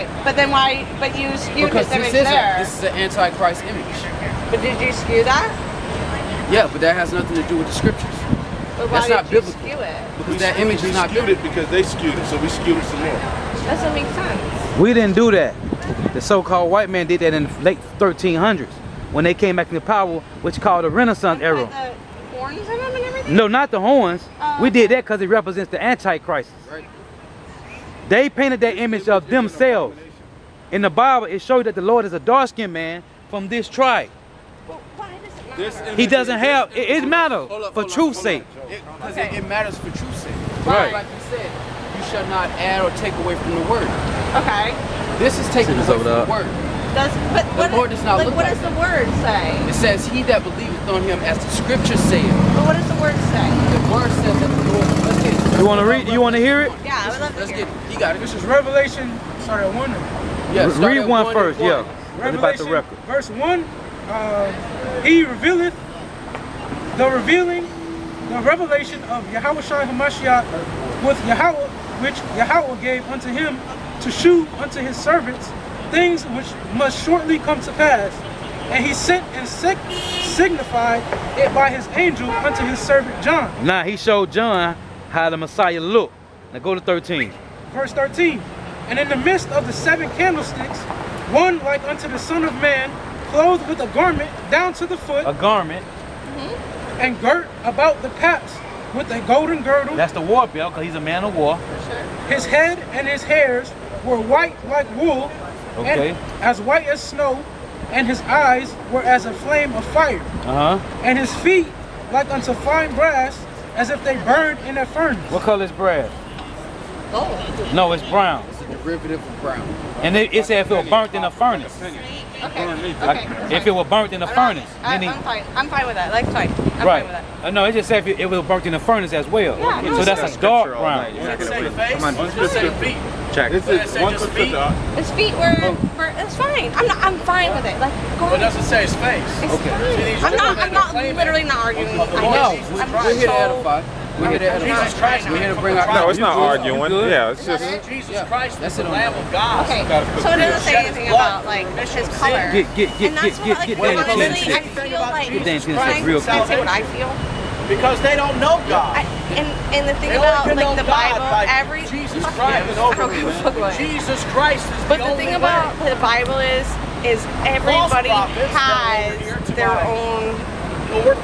Okay, but then why? But you skewed Because his image there. this is an Antichrist image. But did you skew that? Yeah, but that has nothing to do with the scriptures. But why That's did not you biblical. skew it? Because that image is not skewed biblical. it because they skewed it, so we skewed it some more. Doesn't make sense. We didn't do that. The so-called white man did that in the late 1300s when they came back into power, which called the Renaissance era. The horns in them and everything? No, not the horns. We did that because it represents the Antichrist. Right. They painted that image of themselves. In the Bible, it shows that the Lord is a dark-skinned man from this tribe. Well, why does it matter? He doesn't have, it matters for truth's sake. Because it matters for truth's sake. Right. Like you said, you shall not add or take away from the word. Okay. This is taking away from the word. But The Lord does not look what like does the word say? It says, he that believeth on him as the scripture saith. But what does the word say? The word says that the Lord, let's get it. You want to read? You want to hear it? Yeah, I would love to Let's hear get it. it. You got it. This is Revelation, start at 1. Yeah, start Read at one first, and yeah. Revelation, About the record. verse 1. He revealeth the revelation of Yahawashi Hamashiach with Yahawah, which Yahawah gave unto him to shew unto his servants things which must shortly come to pass. And he sent and signified it by his angel unto his servant John. Now he showed John how the Messiah looked. Now go to 13. Verse 13. And in the midst of the 7 candlesticks, one like unto the Son of Man, clothed with a garment down to the foot, A garment. and girt about the paps with a golden girdle. That's the war belt because he's a man of war. His head and his hairs were white like wool, Okay. and as white as snow, and his eyes were as a flame of fire, and his feet like unto fine brass, as if they burned in a furnace. What color is brass? Gold. No, it's brown. It's a derivative of brown. And it said if it was burnt in a furnace. Okay. If it was burnt in a furnace. I'm then he- fine. I'm fine with that. Like, fine. I'm Right. fine with that. No, it just said if it was burnt in a furnace as well. Yeah, no, So that's a dark brown. Check. This is one feet. His feet were. It's fine. I'm fine with it. Like, go But it ahead. doesn't say his face. It's Okay. fine. I'm not literally not arguing. No, I'm we're here to so- edify. We're here to edify. Jesus Christ. We're here to bring our. No, it's not arguing. good? Yeah, it's just. Jesus Christ That's is the it on Lamb of God. Okay, so it doesn't say anything about like his color. Get And that's what, like, Danny honestly, I 10. feel like Get Danny 10 can real I say quick. what I feel? Because they don't know God. And the thing They only about can know like the God Bible, by every Jesus fuck Christ. you. I don't give a fuck what. Jesus Christ is But the the only thing about way. the Bible is everybody prophets has that are here to their buy. own Lord,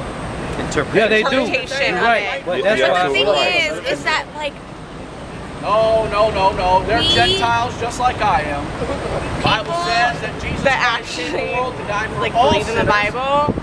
Yeah, they do. interpretation of Right. it. But that's But why the thing I is that like no. They're We- Gentiles just like I am. Bible people says that Jesus that Christ came to actually the world to die for like all believe in the sinners. Bible,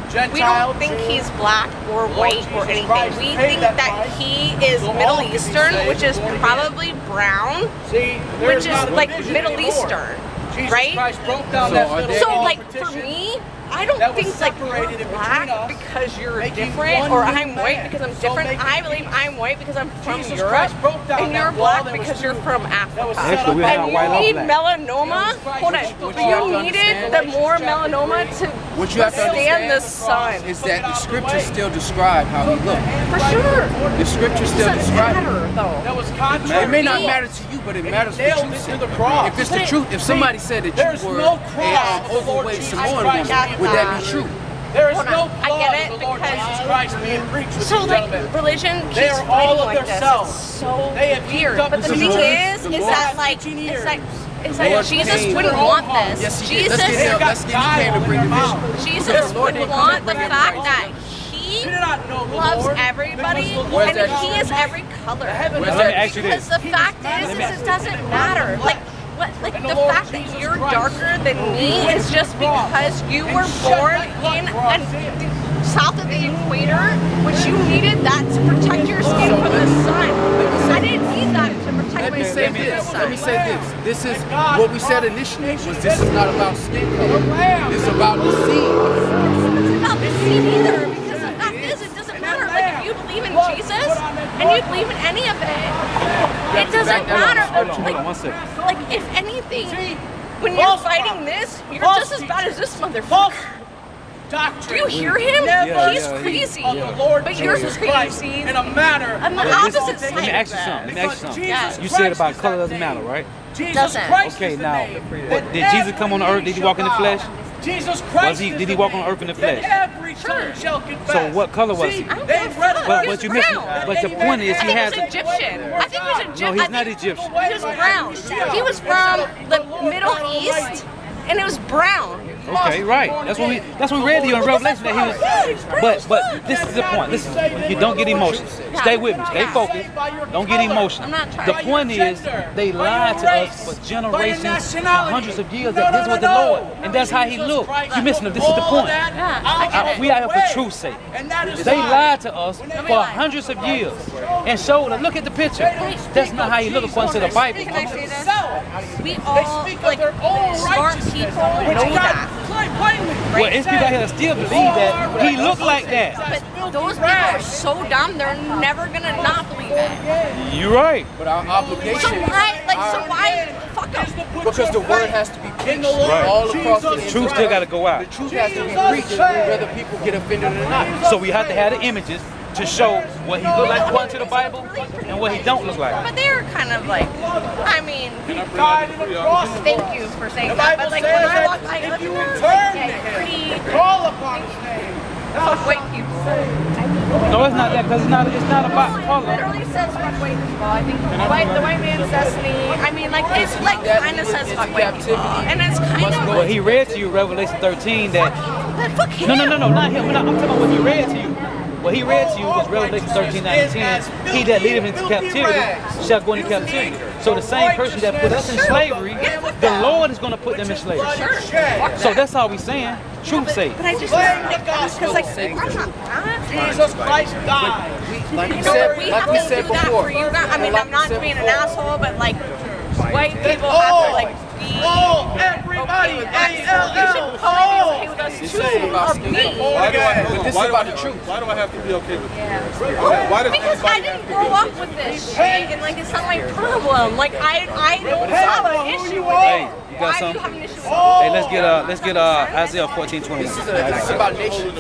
Gentile, we don't think Jew, he's black or white or Jesus anything. Christ We paid think that that price, he is so all Middle can be Eastern, saved which is and born probably brown, See, which there's is not a like division Middle anymore. Eastern, Jesus right? Christ broke down So that are little they- So wall like of for partition. me, I don't that was think like separated you're in black between us, because you're making different, one or new I'm white man. because I'm So different. making I believe I'm white because I'm from Jesus Europe, Christ broke down and that you're wall black that was because you're true. from That was Africa. set Actually, up we're by not And white you or need black. melanoma. Jesus Christ Hold on. is the What you have to You needed understand- the more Chapter melanoma 3. to What you have to withstand the understand sun. is that the scriptures still describe how he looked. For sure. The scriptures still Doesn't describe matter it. though. That was contrary. It may not Me. matter to you, but it And he matters for nailed you. it to the cross. If it's the truth, if somebody said that There's you were no cross an for the Lord overweight Jesus Samoan Christ. woman, would that be true? There is Hold no on. I clause get it of the Lord because- Jesus Christ being preached with So these like gentlemen. religion They keeps are all fighting of like their this. selves. It's so They have weird. heaped up But the the thing Lord- is the that Lord- like 18 it's years. like The Lord Jesus came- wouldn't want this. Yes, he did. Jesus Let's get he came to bring division. Jesus would want the fact that he You do not know the loves Lord, everybody because the Lord and is he is every color. heaven Where's Let me that? ask you Because this. the fact is it doesn't matter. Like what, like the fact that you're darker than me is just because you were born in south of the equator, which you needed that to protect your skin from the sun. I didn't need that to protect Let my me say skin from the this. sun. Let me say this. This is what we said initially. Was this is not about skin color. This is about the seed. It's about the seed either, because the fact is it doesn't matter. Like if you believe in Jesus and you believe in any of it doesn't matter. Hold on, one second. Like if anything, when you're fighting this, you're just as bad as this motherfucker. Doctrine. Do you hear him? Yeah, He's yeah, crazy. Of the Lord But you're Jesus Christ crazy. in a manner. On the that opposite is side. Let me ask you of something. Let me that. ask you something. Yes. You said about color doesn't matter, right? Doesn't. Christ Okay, is the now, name. what, did Jesus come on the earth? Did he walk in the flesh? Jesus Christ Did he walk on earth in the flesh? Every tongue shall confess. So what color was he? See, they read about But you missed it. But the point is, he I has. think he was Egyptian. I think he was Egyptian. No, he's not Egyptian. He was brown. He was from the Middle East, and it was brown. Okay, right. That's what we read to you in Revelation that he was. But this is the point. This is you don't get emotional. Stay with me. Stay focused. Don't get emotional. I'm not trying. The point is they lied to us for generations, for hundreds of years that this was the Lord, and that's how He looked. You missing it. This is the point. We are here for truth's sake. They lied to us for hundreds of years and showed us. Look at the picture. That's not how He looked according to the Bible. Can I say this? We all, like, smart people know that. Well, it's people out here that still believe that He looked like that. But those people are so dumb, they're never gonna not believe it. You're right. But our obligation. So why, fuck them? Because the word has to be preached all across the Truth still got to go out. The truth has to be preached whether people get offended or not. So we have to have the images to show what He look like according to the Bible and what He don't look like. But they're kind of like, I mean, died in a cross. thank you for saying that. But like when I walk by, if you like, return pretty call upon His name. fuck white people. No, it's not that because it's not about color. Literally says fuck white people. I think the white man's destiny. I mean, like it's like kind of says fuck white people, and it's kind of. Well, he read to you Revelation 13 that. Fuck him. No, not him. I'm talking about what he read to you. What he read to you was Revelation 13:9-10. He that leadeth into captivity shall go into captivity. So the same person that put us in slavery, the Lord is going to put them in slavery. So that's all we're saying. Truth sake. But I just because like I'm not that. Jesus Christ died. Like we We said do that before. for you guys. I mean, I'm not being an asshole, but like white people have to like be. Everybody, You should probably be okay with us This too. is about Of skin me. color. But this is about the truth. Why do I have to be okay with this? Yeah. Because I didn't grow up with this shit, and like it's not my problem. Like I don't have an issue with Hey, it. you got I do something? have an issue with it. Hey, let's get Isaiah 14:21. This is about nations.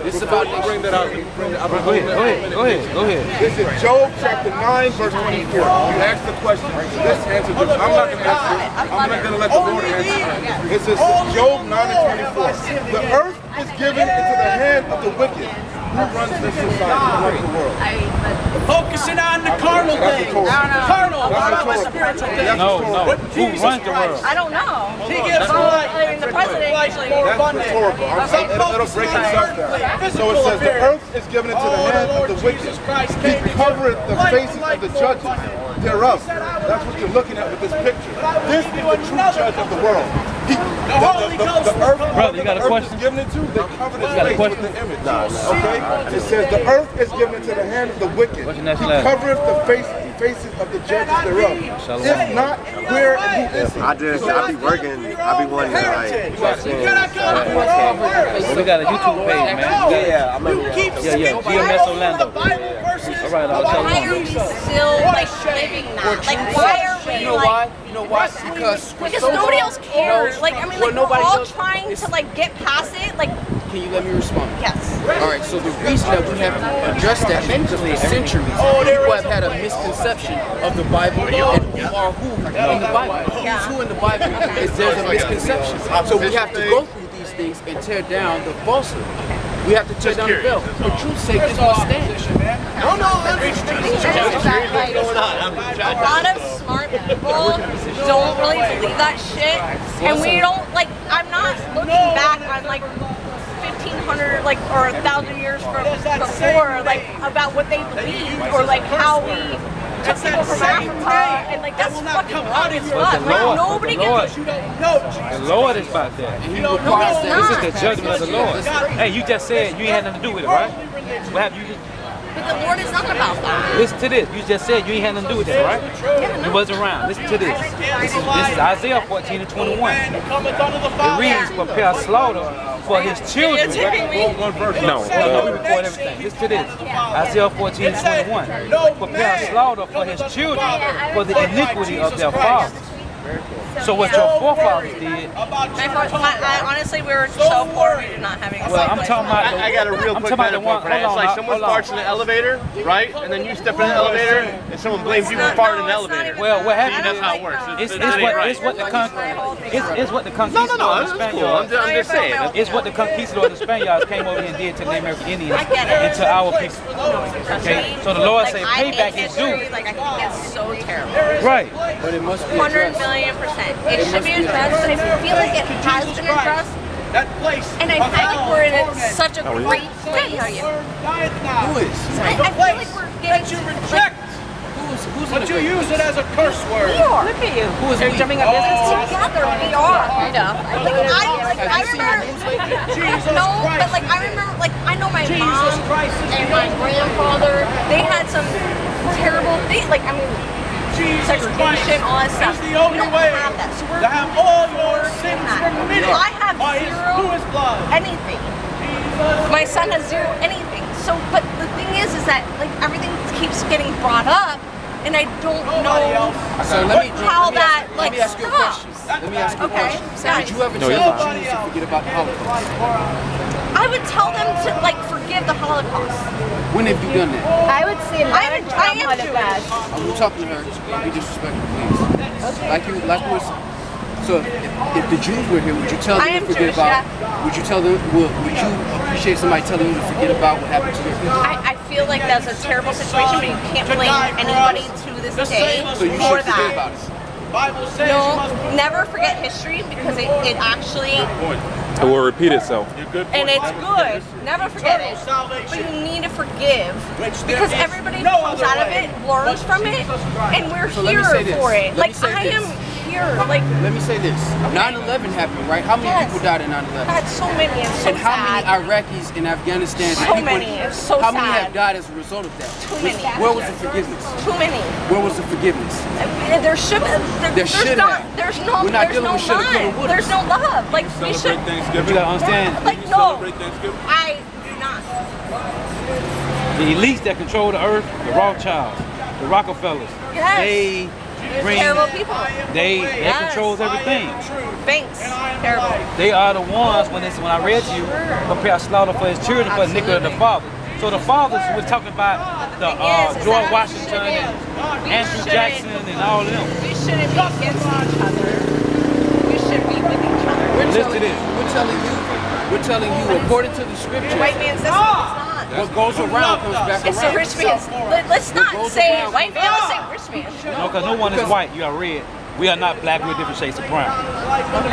This is about nations. Bring that out. Go ahead. This is Job chapter 9, verse 24. You asked the question. Let's answer this. I'm not going to answer it. I'm not going to let the Lord answer it. It says Job 9 and 24. The earth is given into the hand of the wicked. Who runs this society? Who runs the world? focusing on the carnal things. Carnal, not the spiritual things. No. Who runs the world? I don't know. He gives life. I mean, the president usually. more That's abundant. rhetorical. It'll break itself down. So it says the earth is given into the hand of the wicked. He covereth the faces of the judges thereof. That's what you're looking at with this picture. This is the true judge of the world. The earth, Brother, you got a the earth question? is given into, they covered his got a face question? with the image. Okay? It says the earth is given into the hand of the wicked. What's your He next letter? covereth the faces of the judges thereof. Shalom. If not, where and who is he? I be working, I be wanting to like, Well, we got a YouTube page, man. yeah, I'm gonna, Yeah, GMSORLANDO. All right, I'll tell Why you. are we still like living that? Like, why are we You know like? why? You know why? Because Nobody else cares. Like, I mean, like, we're nobody all knows. trying to like get past it. Like, Can you let me respond? yes. All right, so the reason that we have to address that is because for centuries, people have had a misconception of the Bible and who are who in the Bible. Who's who in the Bible? There's a misconception. So we have to go through these things and tear down the falsehood. We have to tear down the veil. For truth's sake, this must stand. The thing is that, like, a lot of smart people don't really believe that shit, and we don't like. I'm not looking back on like 1,500 like or 1,000 years from before, like about what they believed or like how we took people from Africa, and like that's fucking wrong as fuck. Like nobody gets. The Lord is about that. No, he's This is not. the judgment of the Lord. Hey, you just said you ain't had nothing to do with it, right? What have you just But the Lord is not about that. listen to this? You just said you ain't had nothing to do with that, right? You wasn't around. Listen to this. This is Isaiah 14 and 21. It reads, prepare slaughter for his children. One verse. No, we record everything. Listen to this. Isaiah 14 and 21. Prepare slaughter for his children for the iniquity of their fathers. So what your forefathers did. Honestly, we were so poor, we did not have any. Well, I'm talking about. I got a real quick metaphor for that. It's like someone farts in the elevator, right? And then you step in the elevator, and someone blames you for farting in the elevator. Well, what happened? That's how it works. It's what the conquistadors and Spaniards. I'm just saying. It's what the conquistadors and Spaniards came over here and did to the American Indians and to our people. Okay, so the Lord said, payback is due. Like I think it's so terrible. Right. But it must be 100 million%. It should be addressed, but I feel like it has been addressed. That place. And I feel like we're in such a great place. Who is? I feel like we're getting that you reject. But you use it as a curse word. We are. Look at you. Who is we? Jumping on business together. We are. I remember. No, but like I remember, like I know my mom and my grandfather. They had some terrible things. Like I mean, segregation, all that stuff. The only way have that. So we're to have all your sins remitted. I have zero anything. My son has zero anything. So, but the thing is that like everything keeps getting brought up, and I don't know how that like stops. Let me ask you a question. Did you ever tell the Jews to forget about the Holocaust? I would tell them to like forgive the Holocaust. When have you done that? I would say learn from Holocaust. I'm talking to her. Be disrespectful, please. Like you was. So if the Jews were here, would you tell them to forget about? Would you tell them? Would you appreciate somebody telling you to forget about what happened to your people? I feel like that's a terrible situation, but you can't blame anybody to this day so you for should that. Forget about it. No, never forget history because it actually. It will repeat itself. And it's good. Never forget it. But you need to forgive because everybody comes out of it, learns from it, and we're here for it. Like I am here. Like let me say this: 9/11 happened, right? How many people died in 9/11? That's so many. It's so and how sad. many Iraqis in Afghanistan? So many. It's so how sad. many have died as a result of that? Too many. Where was the forgiveness? Too many. Where was the forgiveness? There should. There's no. There's no love. There's no love. Like we should. You gotta understand. Like no. I do not. The elites that control the earth, the Rothschilds, the Rockefellers, they bring. Terrible people. They controls everything. Banks. Terrible. They are the ones when I read to you, prepare slaughter for his children for the nickel of the father. So the fathers were talking about the George Washington and Andrew Jackson and all of them. We shouldn't be against each other. We should be with each other. We're telling you, according to the scriptures. White man says it's not. What goes around comes back It's around. a rich man's. Let's not say white man. Let's say rich man. No, because no one is white. You are red. We are not black. We're different shades of brown.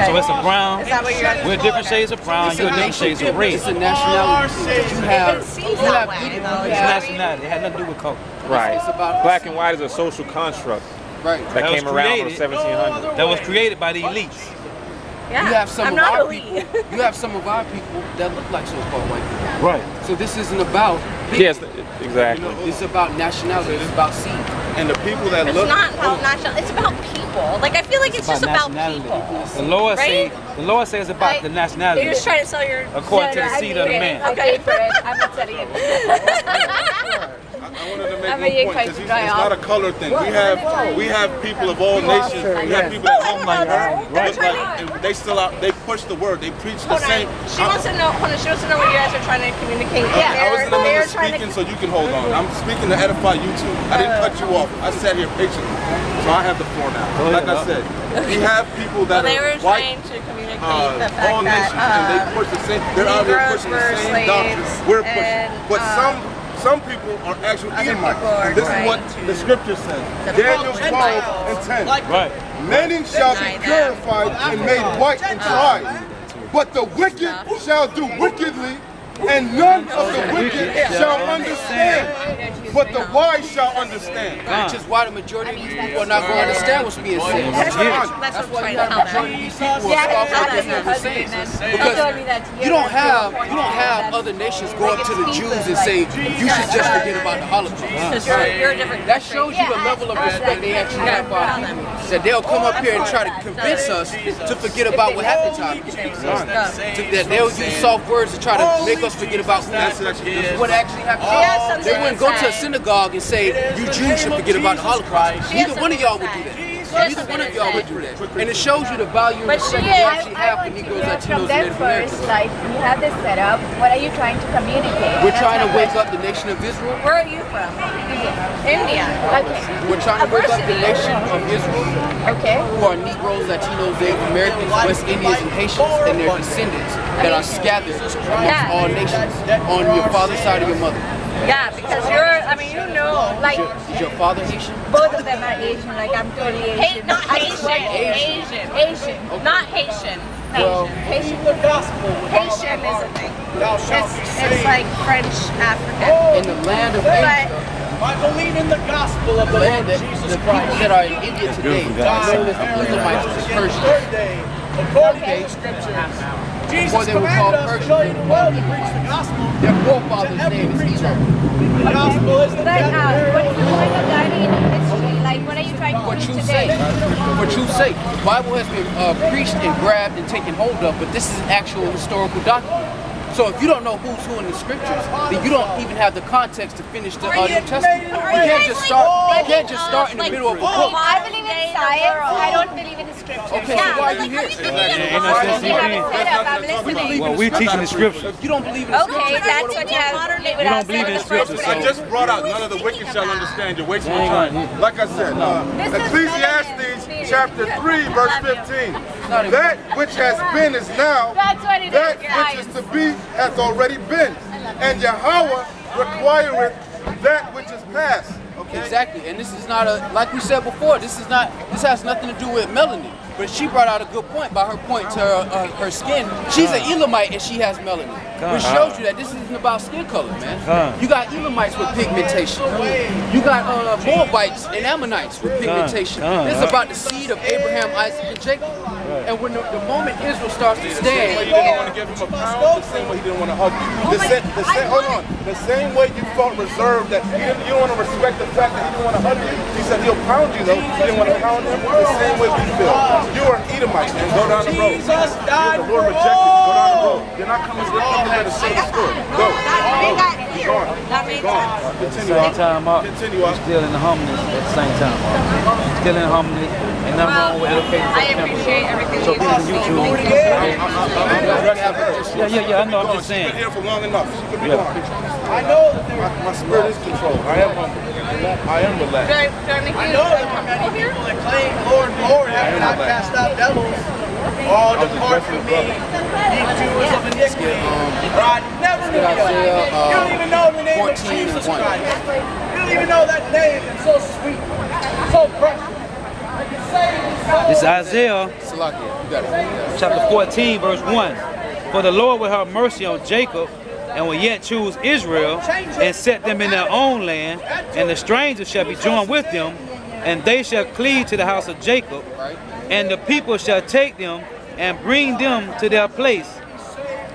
So it's a brown. Is that what you're? We're different shades of brown. You're different shades of red. It's a nationality. It seems that way. It's nationality. It had nothing to do with color. Right. Black and white is a social construct. Right. That came around in the 1700s. That was created by the elites. Yeah. You have some I'm of not our elite. people. You have some of our people that look like so-called white people. Right. So this isn't about people. Yes, exactly. It's about nationality. It's about seed. And the people that It's look. not about national. It's about people. Like I feel like it's just about people. The Lord Right? says it's about the nationality. You're just trying to sell your. According to the seed of the man. I paid for it. I'm not setting it. I wanted to make I'm one a point fight because to it's dry not a off. color thing. We have people of all nations. We have people that look like They're trying and they still out. They push the word. They preach the Hold same. on. She wants to know. Hold on. She wants to know what you guys are trying to communicate. I was in the middle They're of trying speaking, to. so you can hold on. I'm speaking to edify you too. I didn't cut you off. I sat here patiently, so I have the floor now. Like I said, we have people that They were are white, trying to communicate the fact all nations, and they that push the same. They're out here Negroes pushing the were same doctrine. slaves We're pushing, and, but some people are actual Edomites. people are And this is what trying the scripture says. Daniel 12 and 10. Right. Many shall be Deny that. purified and made white and tried, but the wicked shall do wickedly, and none of the wicked shall understand, but the wise shall understand. Which is why the majority of these people are not going to understand what's being said. That's what we're trying to tell them. These people are scoffing at what we're saying. Because you don't have other nations go up to the Jews and say, you should just forget about the Holocaust. Because you're a different That country. shows you the level of respect they actually have for our people. That they'll come up here and try to convince us to forget about what happened to our people. That they'll use soft words to try to make us forget about what actually happened. They wouldn't go to a synagogue and say, you Jews should forget about the Holocaust. Neither one of y'all would do that. Neither one of y'all would do that. And it shows you the value and respect you actually have for Negroes, Latinos, and Native Americans. Like, you have this setup. What are you trying to communicate? We're trying to wake up the nation of Israel. Where are you from? India. Okay. We're trying to wake up the nation of Israel. Okay. Who are Negroes, Latinos, Native Americans, West Indians, and Haitians, and their descendants that are scattered amongst all nations on your father's side or your mother. Yeah, because I mean, you know, like. Is your father Haitian? Both of them are Asian, like I'm totally Asian. Not Haitian. Asian. Not Haitian. Haitian. Haitian is a thing. It's like French African. In the land of Asia. I believe in the gospel of the land Lord that Jesus the Christ. people that are in India today, known as the Edomites, is Persians. According to the scriptures, Jesus they were called commanded us to Persians. go into the world and preach the gospel. Their forefather's name is Edom. The gospel is the But what is the point of learning in history? Like, what are you trying to For teach truth's today? sake. For truth's sake. The Bible has been preached and grabbed and taken hold of, but this is an actual historical document. So if you don't know who's who in the scriptures, then you don't even have the context to finish the New Testament. You can't just start. You can't just start in the middle of a book. I believe in science. I don't believe in the scriptures. Okay, so why are you here? Well, we're teaching the scriptures. You don't believe in the scriptures. Okay, that's what you have. We don't believe in the scriptures. I just brought out none of the wicked shall understand. You're wasting your time. Like I said, Ecclesiastes chapter 3, verse 15. That which has been is now. That's what it is. That which is to be hath already been. And Yahawah requireth that which is past. Okay. Exactly, and this is not a, like we said before, this has nothing to do with melanin. But she brought out a good point by her point to her skin. She's an Elamite and she has melanin, which shows you that this isn't about skin color, man. You got Elamites with pigmentation. You got Moabites and Ammonites with pigmentation. This is about the seed of Abraham, Isaac, and Jacob. And when the moment Israel starts to stand, he didn't want to give him a pound, the same way he didn't want to hug you. The same way you felt reserved that you don't want to respect the fact that he didn't want to hug you. He said he'll pound you though. You didn't want to pound him. The same way we feel. You are an Edomite and go down the road. The Lord rejected you. Go down the road. You're not coming here to say the story. Go. Be gone. Be gone. Continue on. Still in the humbleness at the same time. Still in the humbleness. Ain't nothing wrong with educating. I appreciate everything So people can YouTube. Yeah, I know, I'm just saying. She's been here for long enough. She could be gone. I know that my spirit is controlled. I am humble. I am relaxed. I know that many people that claim, Lord, Lord, have not cast out devils. All depart from me, ye doers of iniquity. For I never knew you. You don't even know the name of Jesus Christ. You don't even know that name. It's so sweet, so precious. This is Isaiah chapter 14, verse 1. For the Lord will have mercy on Jacob and will yet choose Israel and set them in their own land, and the strangers shall be joined with them, and they shall cleave to the house of Jacob, and the people shall take them and bring them to their place,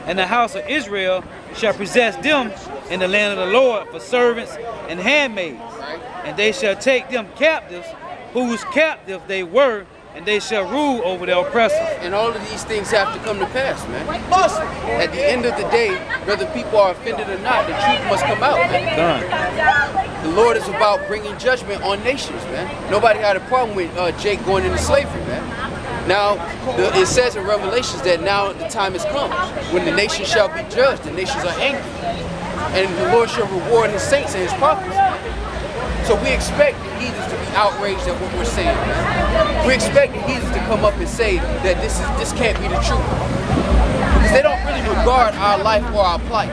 and the house of Israel shall possess them in the land of the Lord for servants and handmaids, and they shall take them captives whose captive they were, and they shall rule over their oppressors. And all of these things have to come to pass, man. At the end of the day, whether people are offended or not, the truth must come out, man. The Lord is about bringing judgment on nations, man. Nobody had a problem with Jake going into slavery, man. Now, it says in Revelations that now the time has come when the nations shall be judged. The nations are angry. And the Lord shall reward his saints and his prophets. So we expect the heathens to be outraged at what we're saying, man. We expect the heathens to come up and say that this can't be the truth. Because they don't really regard our life or our plight.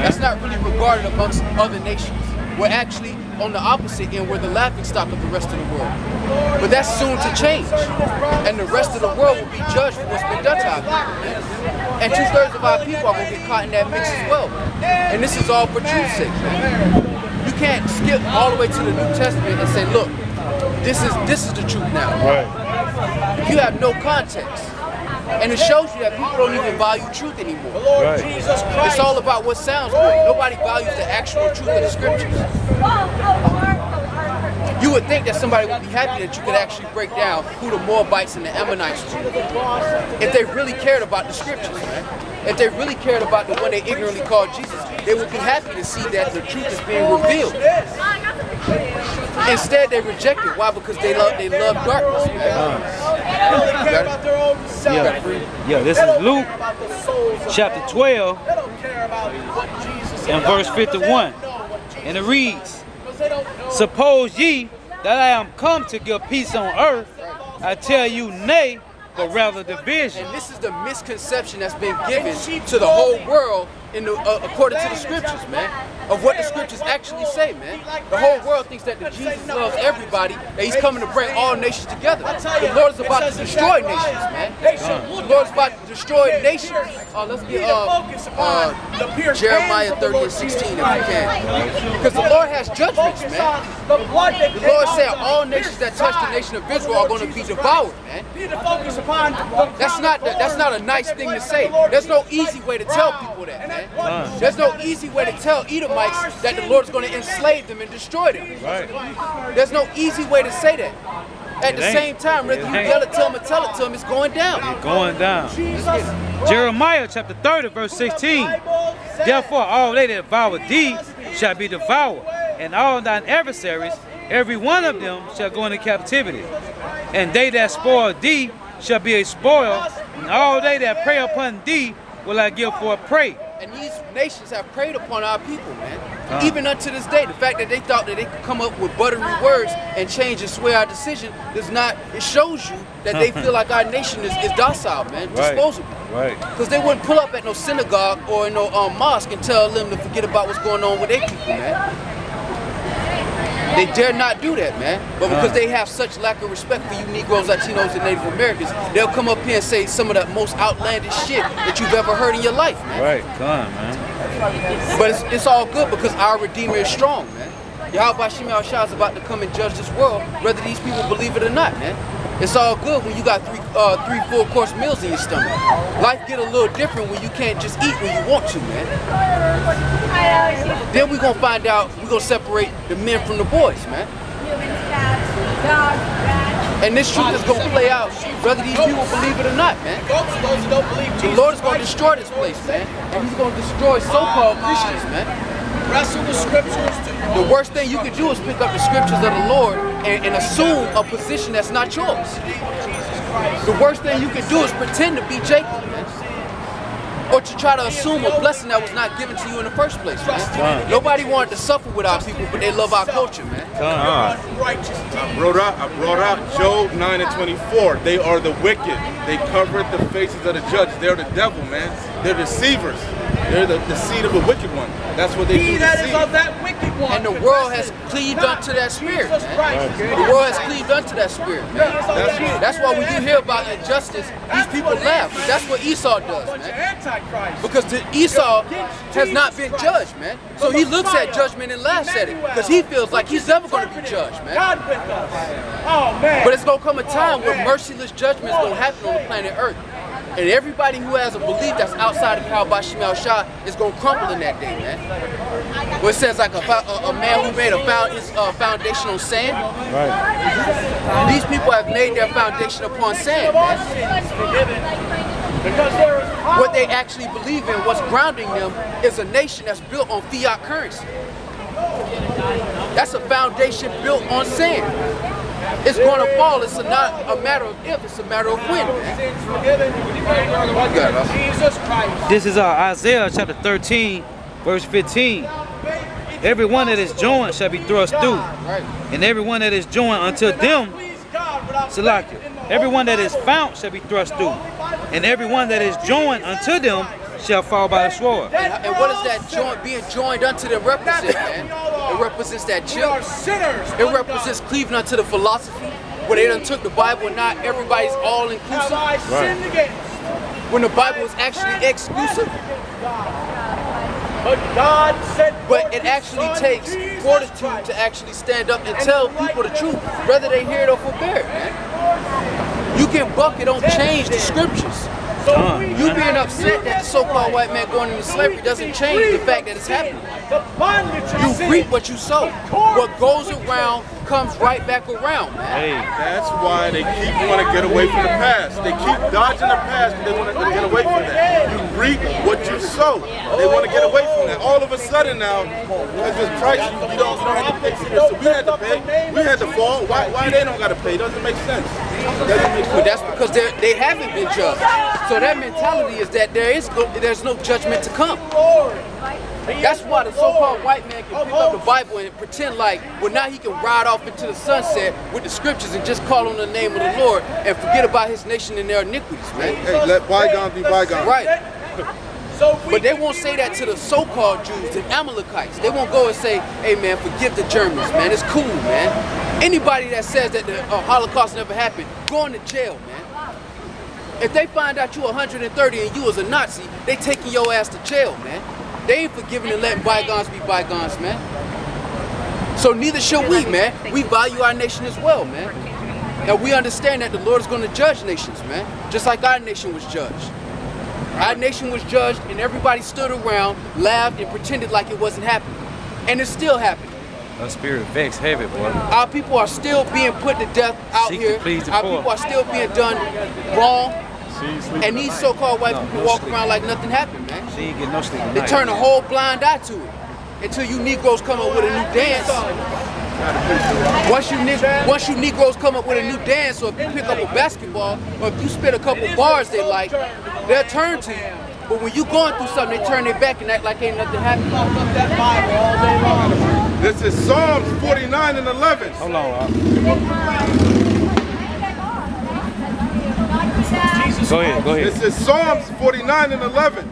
That's not really regarded amongst other nations. We're actually on the opposite end. We're the laughingstock of the rest of the world. But that's soon to change. And the rest of the world will be judged for what's been done to our people. And 2/3 of our people are going to get caught in that mix as well. And this is all for truth's sake, man. You can't skip all the way to the New Testament and say, look, this is the truth now. Right. You have no context. And it shows you that people don't even value truth anymore. Lord Jesus Christ. It's all about what sounds great. Nobody values the actual truth of the scriptures. You would think that somebody would be happy that you could actually break down who the Moabites and the Ammonites were. If they really cared about the scriptures, man. If they really cared about the one they ignorantly called Jesus, they would be happy to see that the truth is being revealed. Instead, they reject it. Why? Because they love darkness, man. They only care about their own self. Yeah, this is Luke chapter 12 and verse 51. And it reads, suppose ye that I am come to give peace on earth, I tell you nay, but rather division. And this is the misconception that's been given to the whole world in the, according to the scriptures, man, of what the scriptures actually say, man. The whole world thinks that Jesus loves everybody, that he's coming to bring all nations together. The Lord is about to destroy nations, man. The Lord is about to destroy nations. Let's get Jeremiah 30:16 if we can. Because the Lord has judgments, man. The Lord said all nations that touch the nation of Israel are going to be devoured, man. That's not a nice thing to say. There's no easy way to tell people that, man. There's no easy way to tell Edomites that the Lord is going to enslave them and destroy them. Right. There's no easy way to say that. At the same time, whether you yell it to them or tell it to them, it's going down. It's going down. Jeremiah chapter 30 verse 16. Therefore all they that devour thee shall be devoured, and all thine adversaries, every one of them shall go into captivity. And they that spoil thee shall be a spoil, and all they that prey upon thee will I give for a prey. And these nations have preyed upon our people, man. Even unto this day, the fact that they thought that they could come up with buttery words and change and sway our decision does not, it shows you that they feel like our nation is docile, man, disposable. Right. Because they wouldn't pull up at no synagogue or no mosque and tell them to forget about what's going on with their people, man. They dare not do that, man. But because they have such lack of respect for you Negroes, Latinos, and Native Americans, they'll come up here and say some of the most outlandish shit that you've ever heard in your life, man. Right, come on, man. But it's all good because our Redeemer is strong, man. YAHAWASHI is about to come and judge this world, whether these people believe it or not, man. It's all good when you got three full-course meals in your stomach. Life get a little different when you can't just eat when you want to, man. Then we're going to find out, we're going to separate the men from the boys, man. And this truth is going to play out whether these people believe it or not, man. The Lord is going to destroy this place, man. And he's going to destroy so-called Christians, man. Wrestle the scriptures. The worst thing you can do is pick up the scriptures of the Lord and assume a position that's not yours. The worst thing you can do is pretend to be Jacob, man. Or to try to assume a blessing that was not given to you in the first place, man. Nobody wanted to suffer with our people, but they love our culture, man. I brought out Job 9:24. They are the wicked. They covered the faces of the judges. They're the devil, man. They're deceivers. They're the seed of the wicked one. That's what they do. That is of that wicked one. And the world has cleaved unto that spirit, man. The world has cleaved unto that spirit, man. That's why when you hear about injustice, these people laugh. That's what Esau does, man. Because Esau has not been judged, man. So he looks at judgment and laughs at it. Because he feels like he's never going to be judged, man. God with us. Oh, man. But it's going to come a time where merciless judgment is going to happen on the planet Earth. And everybody who has a belief that's outside of YAHAWASHI is going to crumble in that day, man. Where it says like a man who made his foundation on sand. Right. These people have made their foundation upon sand, man. What they actually believe in, what's grounding them, is a nation that's built on fiat currency. That's a foundation built on sand. It's going to fall. It's not a matter of if, it's a matter of when, man. This is Isaiah chapter 13, verse 15. Every one that is joined shall be thrust through, and every one that is joined unto them, Salakia. Every one that is found shall be thrust through, and every one that is joined unto them shall fall by the sword. And what does that being joined unto them represent, man? It represents that chill. It represents cleaving unto the philosophy, where they done took the Bible and not everybody's all inclusive. Right. When the Bible is actually exclusive. But it actually takes fortitude to actually stand up and tell people the truth, whether they hear it or forbear it, man. You can buck it, don't change the scriptures. You being upset that the so-called white man going into slavery doesn't change the fact that it's happening. You reap what you sow. What goes around comes right back around, man. Hey, that's why they keep wanting to get away from the past. They keep dodging the past because they want to get away from that. You reap what you sow. They want to get away from that. All of a sudden now, because this price, you don't have to pay. So we had to pay. We had to fall. Why they don't got to pay? Doesn't make sense. But that's because they haven't been judged. So that mentality is that there's no judgment to come. That's why the so-called white man can pick up the Bible and pretend like, well, now he can ride off into the sunset with the scriptures and just call on the name of the Lord and forget about his nation and their iniquities, man. Hey, let bygones be bygones. Right. But they won't say that to the so-called Jews, the Amalekites. They won't go and say, hey, man, forgive the Germans, man. It's cool, man. Anybody that says that the Holocaust never happened, going to jail, man. If they find out you're 130 and you was a Nazi, they taking your ass to jail, man. They ain't forgiving and letting bygones be bygones, man. So neither should we, man. We value our nation as well, man. And we understand that the Lord is going to judge nations, man. Just like our nation was judged. Our nation was judged and everybody stood around, laughed, and pretended like it wasn't happening. And it's still happening. That spirit vex heavy, boy. Our people are still being put to death out here. Our people are still being done wrong. And these so-called white people walk around like nothing happened, man. She ain't getting no sleep tonight. They turn a whole blind eye to it until you Negroes come up with a new dance. Once you Negroes come up with a new dance, or if you pick up a basketball, or if you spit a couple bars they like, they'll turn to you. But when you going through something, they turn their back and act like ain't nothing happening. This is Psalms 49 and 11. Hold on, Go ahead. This is Psalms 49 and 11.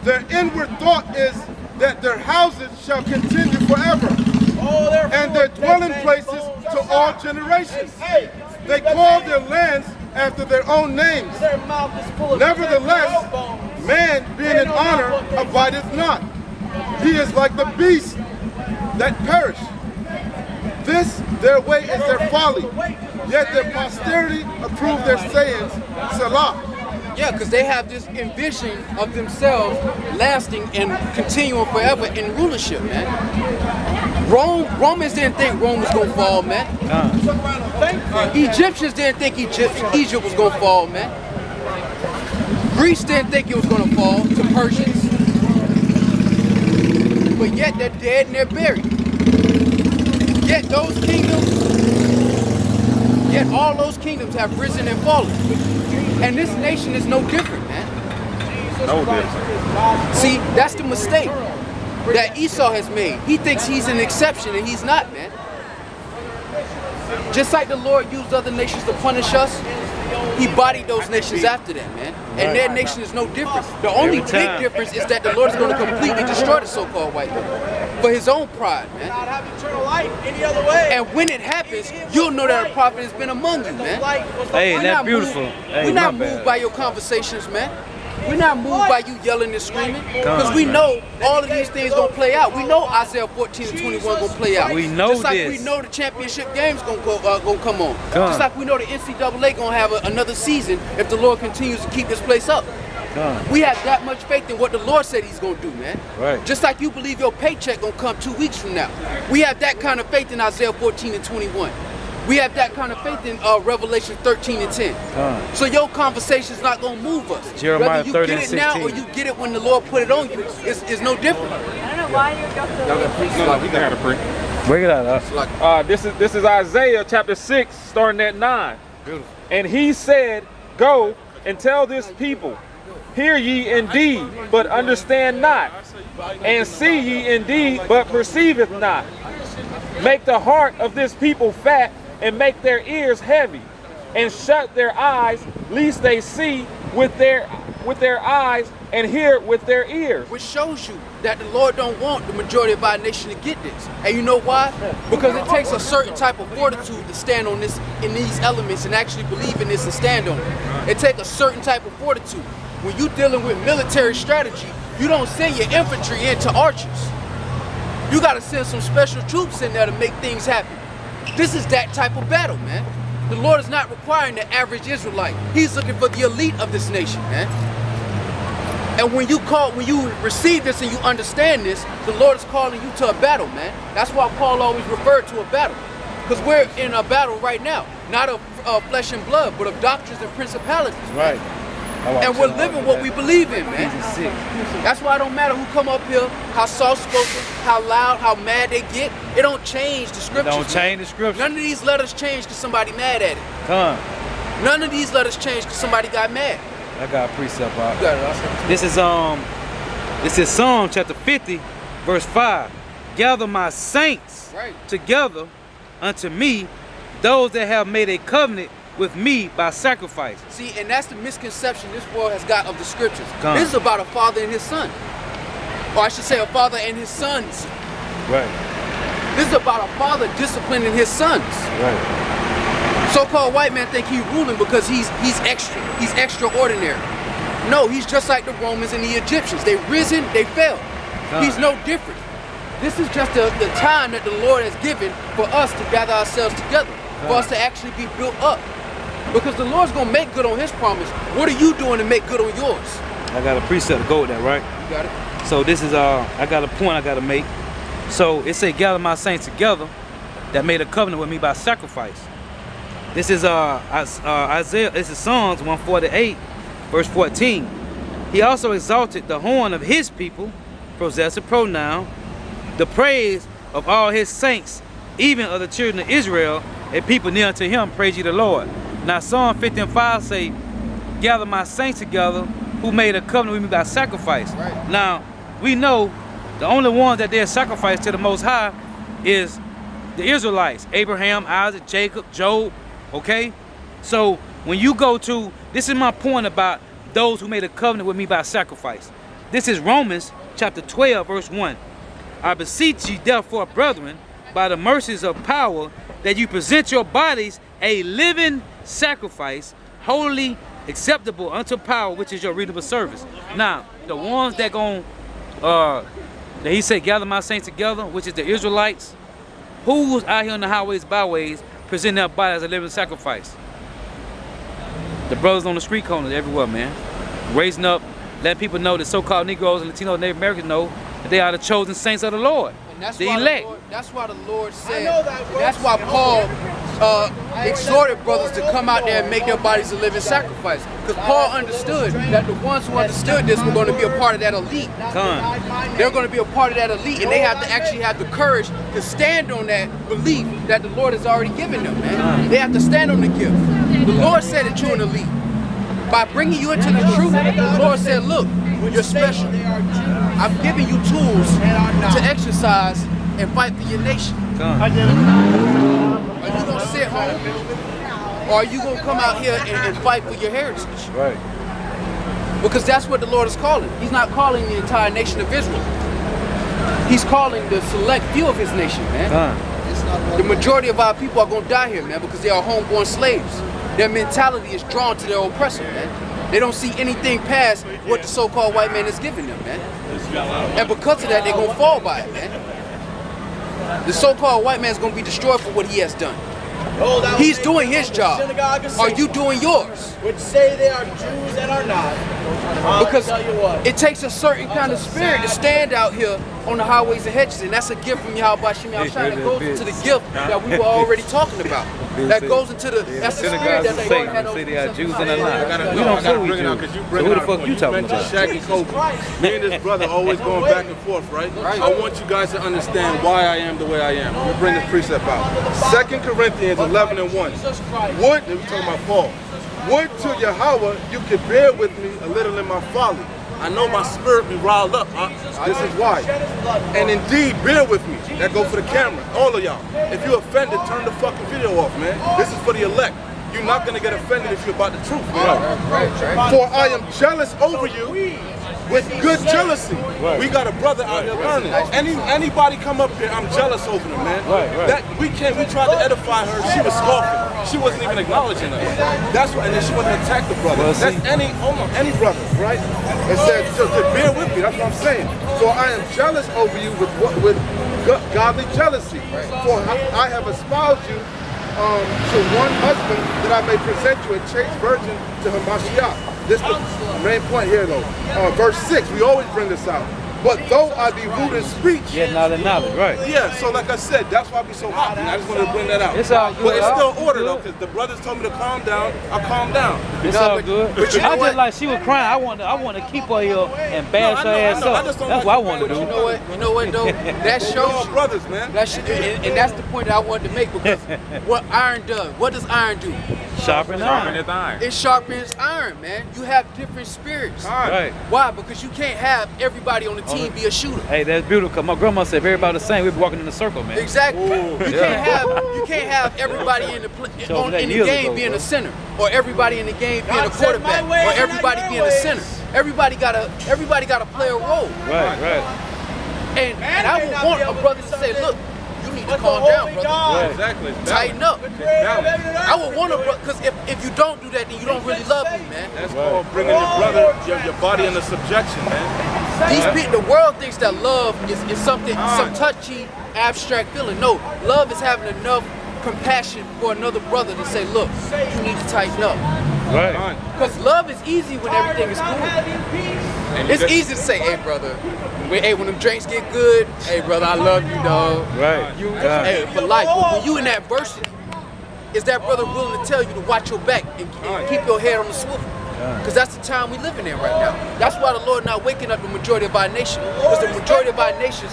Their inward thought is that their houses shall continue forever, and their dwelling places to all generations. They call their lands after their own names. Nevertheless, man being in honor abideth not. He is like the beast that perish. This their way is their folly, yet their posterity approve their sayings. Selah. Yeah, because they have this envision of themselves lasting and continuing forever in rulership, man. Romans didn't think Rome was gonna fall, man. Egyptians didn't think Egypt was gonna fall, man. Greece didn't think it was gonna fall to Persians. But yet they're dead and they're buried. Yet those kingdoms, all those kingdoms have risen and fallen. And this nation is no different, man. No different. See, that's the mistake that Esau has made. He thinks he's an exception and he's not, man. Just like the Lord used other nations to punish us, he bodied those nations after that, man. And their nation is no different. The only big difference is that the Lord is going to completely destroy the so-called white man for his own pride, man. And when it happens, you'll know that a prophet has been among you, man. Hey, that's beautiful. We're not moved by your conversations, man. We're not moved by you yelling and screaming, because we know all of these things gonna play out. We know Isaiah 14 and 21 gonna play out. We know just like this. we know the championship game's gonna come on. Just like we know the NCAA gonna have another season if the Lord continues to keep this place up. We have that much faith in what the Lord said he's gonna do, man. Right. Just like you believe your paycheck gonna come 2 weeks from now. We have that kind of faith in Isaiah 14 and 21. We have that kind of faith in Revelation 13 and 10. So your conversation's not going to move us. Jeremiah Whether you 30 get and it now 16. or you get it when the Lord put it on you, it's no different. I don't know why you're No, we got to preach. Bring it out. This is Isaiah chapter 6, starting at 9. Beautiful. And he said, go and tell this people, hear ye indeed, but understand not, and see ye indeed, but perceiveth not. Make the heart of this people fat, and make their ears heavy, and shut their eyes, lest they see with their eyes and hear with their ears. Which shows you that the Lord don't want the majority of our nation to get this. And you know why? Because it takes a certain type of fortitude to stand on this, in these elements, and actually believe in this and stand on it. It takes a certain type of fortitude. When you're dealing with military strategy, you don't send your infantry into archers. You gotta send some special troops in there to make things happen. This is that type of battle, man. The Lord is not requiring the average Israelite. He's looking for the elite of this nation, man. And when you receive this and you understand this, the Lord is calling you to a battle, man. That's why Paul always referred to a battle. Because we're in a battle right now. Not of flesh and blood, but of doctrines and principalities. Right. And we're living what we believe in, man. That's why it don't matter who come up here, how soft-spoken, how loud, how mad they get. It don't change the scriptures. Don't change the scriptures. None of these letters change because somebody mad at it. None of these letters change because somebody got mad. I got a precept out. You got it, awesome. This is Psalm chapter 50, verse 5. Gather my saints together unto me, those that have made a covenant with me by sacrifice. See, and that's the misconception this world has got of the scriptures. This is about a father and his son. Or I should say a father and his sons. Right. This is about a father disciplining his sons. Right. So-called white man think he's ruling because he's extra. He's extraordinary. No, he's just like the Romans and the Egyptians. They risen, they fell. He's no different. This is just the time that the Lord has given for us to gather ourselves together, for us to actually be built up. Because the Lord's gonna make good on his promise. What are you doing to make good on yours? I got a precept to go with that, right? You got it. So this is I got a point I gotta make. So it say gather my saints together that made a covenant with me by sacrifice. This is Isaiah, this is Psalms 148, verse 14. He also exalted the horn of his people, possessive pronoun, the praise of all his saints, even of the children of Israel, a people near unto him, praise ye the Lord. Now Psalm 50 and 5 say, gather my saints together who made a covenant with me by sacrifice. Right. Now, we know the only ones that they're sacrificed to the Most High is the Israelites, Abraham, Isaac, Jacob, Job, okay? So when you go to, this is my point about those who made a covenant with me by sacrifice. This is Romans chapter 12, verse 1. I beseech ye therefore, brethren, by the mercies of power, that you present your bodies a living sacrifice, holy, acceptable unto power, which is your reasonable service. Now, the ones that that he said, gather my saints together, which is the Israelites, who's out here on the highways, byways, presenting their body as a living sacrifice? The brothers on the street corners everywhere, man. Raising up, letting people know that so-called Negroes and Latino Native Americans know that they are the chosen saints of the Lord. The elect. That's why the Lord said, that's why Paul exhorted brothers to come out there and make their bodies a living sacrifice. Because Paul understood that the ones who understood this were going to be a part of that elite. They're going to be a part of that elite, and they have to actually have the courage to stand on that belief that the Lord has already given them, man. They have to stand on the gift. The Lord said that you're an elite. By bringing you into the truth, the Lord said, look, you're special. I'm giving you tools to exercise and fight for your nation. Are you going to sit home, or are you going to come out here and fight for your heritage? Right. Because that's what the Lord is calling. He's not calling the entire nation of Israel. He's calling the select few of his nation, man. The majority of our people are going to die here, man, because they are homeborn slaves. Their mentality is drawn to their oppressor, man. They don't see anything past what the so-called white man is giving them, man. And because of that, they're going to fall by it, man. The so-called white man is going to be destroyed for what he has done. He's doing his job. Are you doing yours? Which say they are Jews and are not. Because it takes a certain kind of spirit to stand out here on the highways and hedges, and that's a gift from YAHAWASHI that goes into the gift that we were already talking about. That goes into that's the spirit that the Lord had over they are Jews and are not. We don't say we Jews. So who the fuck you talking about? Shaggy Kobe. Me and this brother always going back and forth, right? I want you guys to understand why I am the way I am. We'll bring this precept out. 2 Corinthians 11 and 1. Would, we talking about Paul. Would to Yahawah you could bear with me a little in my folly. I know my spirit be riled up. This is why. And indeed, bear with me. That go for the camera. All of y'all. If you're offended, turn the fucking video off, man. This is for the elect. You're not going to get offended if you're about the truth, man. For I am jealous over you with good jealousy. We got a brother out here learning. Anybody come up here, I'm jealous over them, man. That we tried to edify her. She was scoffing. She wasn't even acknowledging us. That's why, and then she wanted to attack the brother. That's any brother, right? It said, so bear with me, that's what I'm saying. For I am jealous over you with godly jealousy. For I have espoused you to one husband that I may present you a chaste virgin to Hamashiach. This is the main point here though. Verse 6, we always bring this out. But though I be rude in speech, yeah, knowledge, right? Yeah. So like I said, that's why I be so hot. And I just wanted to bring that out. It's all good. But it's still order though, because the brothers told me to calm down. I calmed down. It's all good. But you know I what? just like she was crying. I want to keep her here and bash her ass up. That's what I want to do. You know what? You know what though? That shows you. Brothers, man. That shit, and that's the point that I wanted to make, because what iron does, what does iron do? Sharpen iron. It sharpens iron, man. You have different spirits. Right. Why? Because you can't have everybody on the team be a shooter. Hey, that's beautiful. My grandma said, if everybody the same, we'd be walking in a circle, man. Exactly. You can't have everybody in the game being a center, or everybody in the game being a quarterback, or everybody being a center. Everybody gotta play a role. Right. And I would want a brother to say, look, you need to calm down, brother. Yeah, exactly. Tighten up. I would want a brother, because if you don't do that, then you don't really love me, man. That's called bringing your brother, your body into subjection, man. These people, the world thinks that love is something, some touchy, abstract feeling. No, love is having enough compassion for another brother to say, look, you need to tighten up. Right. Because love is easy when everything is cool. It's easy to say, hey, brother, when them drinks get good, hey, brother, I love you, dog. Right. Hey, for life. But when you in adversity, is that brother willing to tell you to watch your back and keep your head on the swivel? Because that's the time we living in right now. That's why the Lord not waking up the majority of our nation. Because the majority of our nation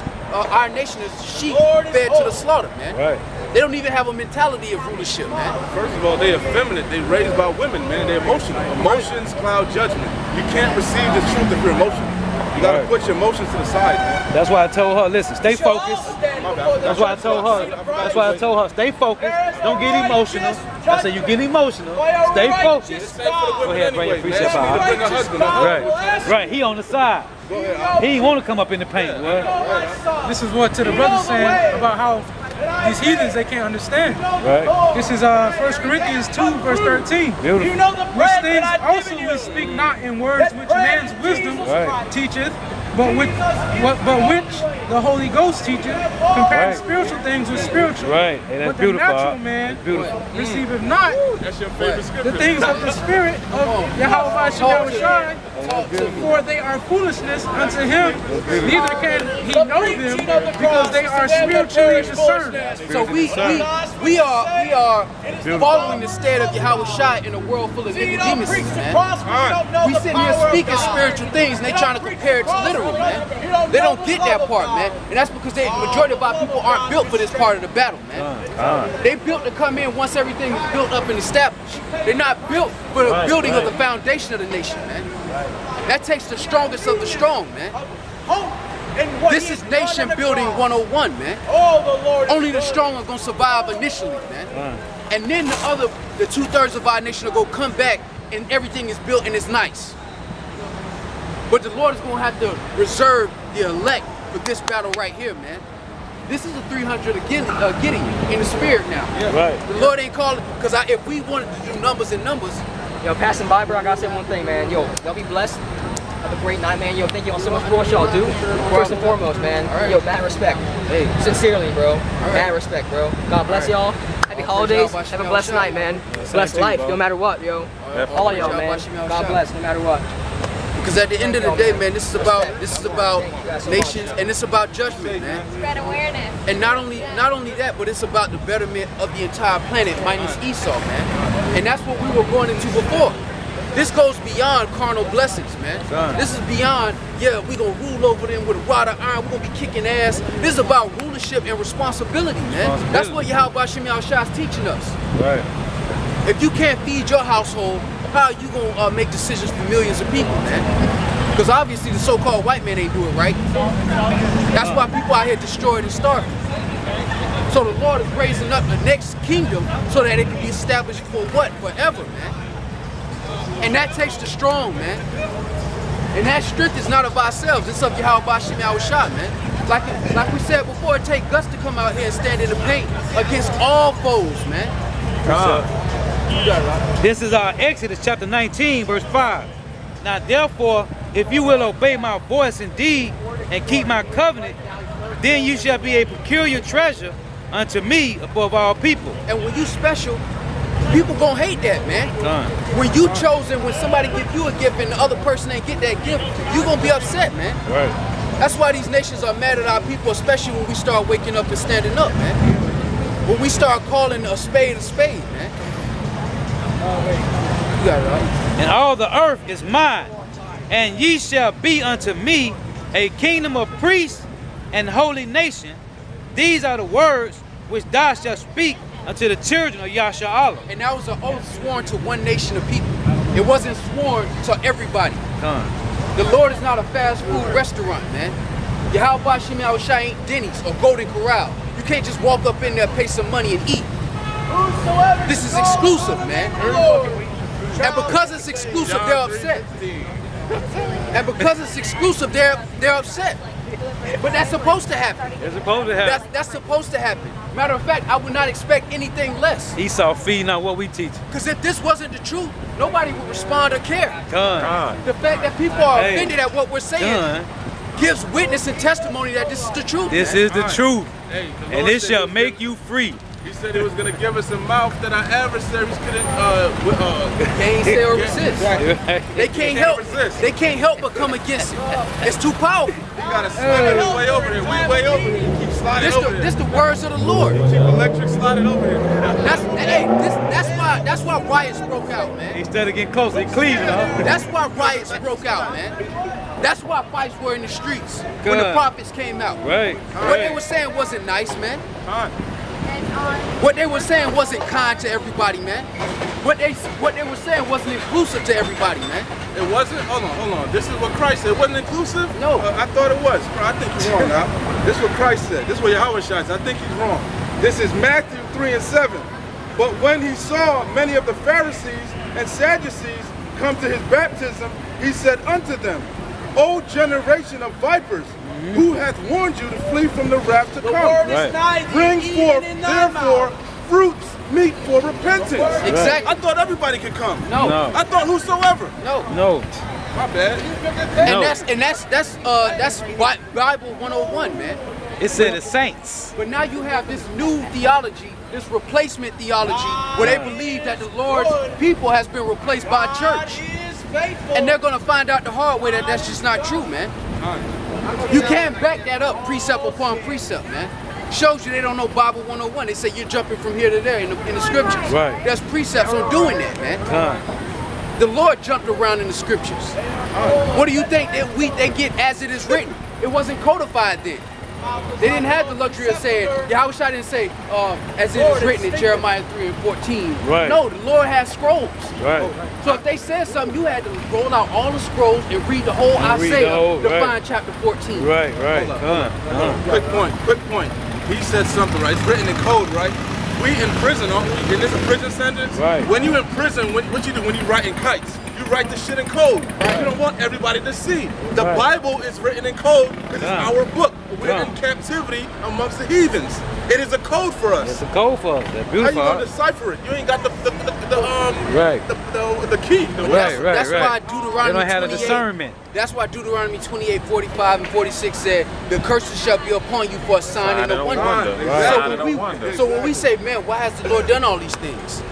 is sheep fed to the slaughter, man. Right. They don't even have a mentality of rulership, man. First of all, they effeminate. They raised by women, man. They're emotional. Emotions cloud judgment. You can't receive the truth if you're emotional. You gotta put your emotions to the side, man. That's why I told her, listen, stay focused. That's why I told her, stay focused. Don't get emotional. I said, you get emotional. Stay focused. Go ahead, bring your precepts out. Right. He on the side. He ain't want to come up in the paint, boy. This is what to the brother saying about how these heathens, they can't understand. Right. This is 1 Corinthians 2, verse 13. Beautiful. Which things also we speak not in words which man's wisdom teacheth, but which the Holy Ghost teacheth, comparing spiritual things with spiritual. Right. Hey, that's but the beautiful. natural man receiveth not That's your favorite scripture. the things of the Spirit of YAHAWASHI, for they are foolishness unto him, neither can he know them, because they are spiritually discerned. So we are following the stead of Yahawashi in a world full of Nicodemuses, man. We sitting here speaking spiritual things, and they trying to compare it to literal, man. They don't get that part, man. And that's because the majority of our people aren't built for this part of the battle, man. They built to come in once everything is built up and established. They're not built for the building of the foundation of the nation, man. That takes the strongest of the strong, man. This is nation building 101, man. Only the strong are gonna survive initially, man. And then the 2/3 of our nation are gonna come back and everything is built and it's nice. But the Lord is gonna have to reserve the elect for this battle right here, man. This is a 300 Gideon in the spirit now. Right. The Lord ain't calling, because if we wanted to do numbers and numbers. Yo, passing by, bro, I gotta say one thing, man. Yo, y'all be blessed. Have a great night, man. Yo, thank you all so much for what y'all do. First and foremost, man. Yo, mad respect. Hey, sincerely, bro. Mad respect, bro. God bless y'all. Happy holidays. Have a blessed night, man. Blessed life, no matter what, yo. All of y'all, man. God bless, no matter what. Because at the end of the day, man, this is about nations, and it's about judgment, man. Spread awareness. And not only that, but it's about the betterment of the entire planet, minus Esau, man. And that's what we were going into before. This goes beyond carnal blessings, man. This is beyond, yeah, we gonna rule over them with a rod of iron, we're gonna be kicking ass. This is about rulership and responsibility, man. That's what YAHAWASHI is teaching us. Right. If you can't feed your household, how you gonna make decisions for millions of people, man? Because obviously the so-called white man ain't doing it right. That's why people out here destroyed and starving. So the Lord is raising up the next kingdom so that it can be established for what? Forever, man. And that takes the strong, man. And that strength is not of ourselves, it's of YAHAWASHI, man. Like we said before, it takes guts to come out here and stand in the paint against all foes, man. This is our Exodus chapter 19, verse 5. Now therefore, if you will obey my voice indeed and keep my covenant, then you shall be a peculiar treasure unto me above all people. And when you special, people gonna hate that, man. When you chosen, when somebody give you a gift and the other person ain't get that gift, you gonna be upset, man. Right. That's why these nations are mad at our people, especially when we start waking up and standing up, man. When we start calling a spade, man. You got it, right? And all the earth is mine, and ye shall be unto me a kingdom of priests and holy nation. These are the words which thou shalt speak unto the children of Yashar'Allah. And that was an oath sworn to one nation of people. It wasn't sworn to everybody. The Lord is not a fast food restaurant, man. YAHAWASHI ain't Denny's or Golden Corral. You can't just walk up in there, pay some money and eat. This is exclusive, man. And because it's exclusive, they're upset. And because it's exclusive, they're upset. But that's supposed to happen. It's supposed to happen. That's supposed to happen. Matter of fact, I would not expect anything less. Esau feeding on what we teach. Because if this wasn't the truth, nobody would respond or care. Con. The fact that people are offended at what we're saying gives witness and testimony that this is the truth. This is the truth. And it shall make you free. He said he was going to give us a mouth that our adversaries couldn't can't say or resist. They can't help. They can't help but come against it. It's too powerful. You gotta slide it way over there. We way over there. Keep sliding over there. This the words of the Lord. Keep electric sliding over here. That's why riots broke out, man. Instead of getting closer, they cleaving, huh? That's why riots broke out, man. That's why fights were in the streets when the prophets came out. Right. What they were saying wasn't nice, man. What they were saying wasn't kind to everybody, man. What they were saying wasn't inclusive to everybody, man. It wasn't? Hold on. This is what Christ said. It wasn't inclusive? No. I thought it was. Bro, I think you're wrong now. This is what Christ said. This is what Yahweh says. I think he's wrong. This is Matthew 3:7. But when he saw many of the Pharisees and Sadducees come to his baptism, he said unto them, O generation of vipers, who hath warned you to flee from the wrath to come? Bring forth, therefore, fruits meet for repentance. Exactly. I thought everybody could come. No. I thought whosoever. No. My bad. And that's Bible 101, man. It said the saints. But now you have this new theology, this replacement theology, where they believe that the Lord's people has been replaced by a church. And they're gonna find out the hard way that that's just not true, man. You can't back that up precept upon precept, man. Shows you they don't know Bible 101. They say you're jumping from here to there in the scriptures. Right. There's precepts on doing that, man. The Lord jumped around in the scriptures. What do you think that they get as it is written? It wasn't codified then. They didn't have the luxury of saying, Yahawashi didn't say, as it is written in Jeremiah 3:14. Right. No, the Lord has scrolls. Right. So if they said something, you had to roll out all the scrolls and read the whole Isaiah to find chapter 14. Right. Quick point. He said something, right? It's written in code, right? We in prison, aren't we? Isn't this a prison sentence? Right. When you in prison, what you do when you write in kites? You write the shit in code. You don't want everybody to see. The Bible is written in code because it's our book. We're in captivity amongst the heathens. It is a code for us. It's a code for us. That's beautiful. How you gonna decipher it? You ain't got the key. That's why Deuteronomy they don't have 28, the discernment. That's why Deuteronomy 28:45 and 46 said, the curses shall be upon you for a sign and a wonder. So when we say, man, why has the Lord done all these things?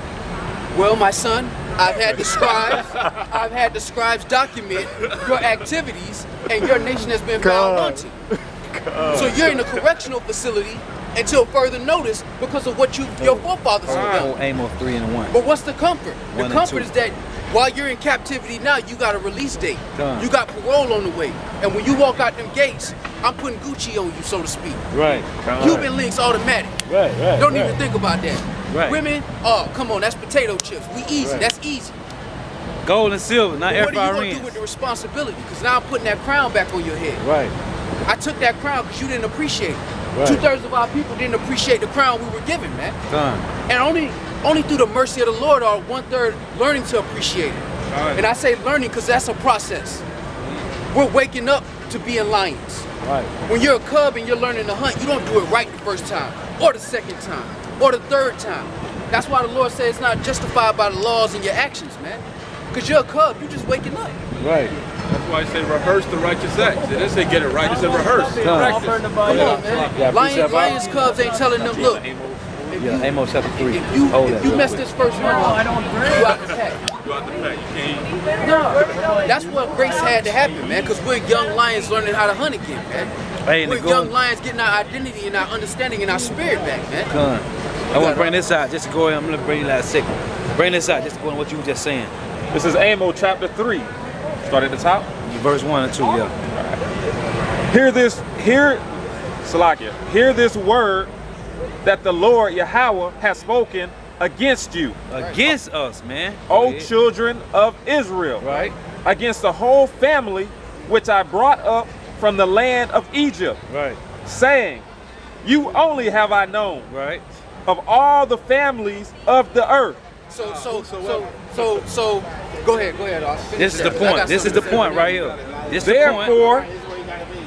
Well, my son, I've had the scribes document your activities, and your nation has been found wanting. So you're in a correctional facility until further notice because of what your forefathers have done. Amos 3:1. But what's the comfort? The comfort is that while you're in captivity now, you got a release date. You got parole on the way. And when you walk out them gates, I'm putting Gucci on you, so to speak. Right. Cuban links automatic. Right. Don't even think about that. Right. Women, oh, come on, that's potato chips. We easy, that's easy. Gold and silver, not air What are you fryer going to do with the responsibility? Because now I'm putting that crown back on your head. Right. I took that crown because you didn't appreciate it. Right. 2/3 of our people didn't appreciate the crown we were given, man. And only through the mercy of the Lord are 1/3 learning to appreciate it. And I say learning because that's a process. We're waking up to being lions. Right. When you're a cub and you're learning to hunt, you don't do it right the first time, or the second time, or the third time. That's why the Lord says it's not justified by the laws and your actions, man. Because you're a cub, you're just waking up. Right. That's why I say rehearse the righteous acts. It didn't say get it right, it said rehearse. Practice. Come on, man. Lions cubs ain't telling them, look, if Yeah, Amos chapter 3. If you mess this first one up, you out the pack. You out the pack. You can't. No, that's what grace had to happen, man. Because we're young lions learning how to hunt again, man. Hey, we're young lions getting our identity and our understanding and our spirit back, man. Come on. I want to bring this out just to go ahead. I'm going to bring you last second. Bring this out just to go on what you were just saying. This is Amos chapter 3. Start at the top. Verse 1 and 2, yeah. Hear this word that the Lord Yahawah has spoken against you. Against us, man. O children of Israel. Right. Against the whole family which I brought up from the land of Egypt. Right. Saying, you only have I known. Right. Of all the families of the earth. So, go ahead, Austin. This is the point. This is the point right here. Therefore,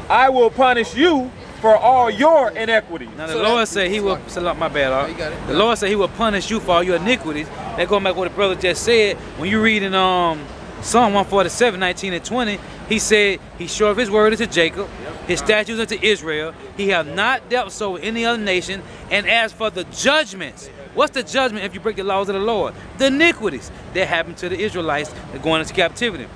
I will punish you for all your iniquities. Now the Lord said He will. My bad, the Lord said He will punish you for all your iniquities. That going back to what the brother just said. When you read in Psalm 147, 19 and 20, He said He showed His word unto Jacob, His statutes unto Israel. He have not dealt so with any other nation. And as for the judgments, what's the judgment if you break the laws of the Lord? The iniquities that happened to the Israelites that going into captivity.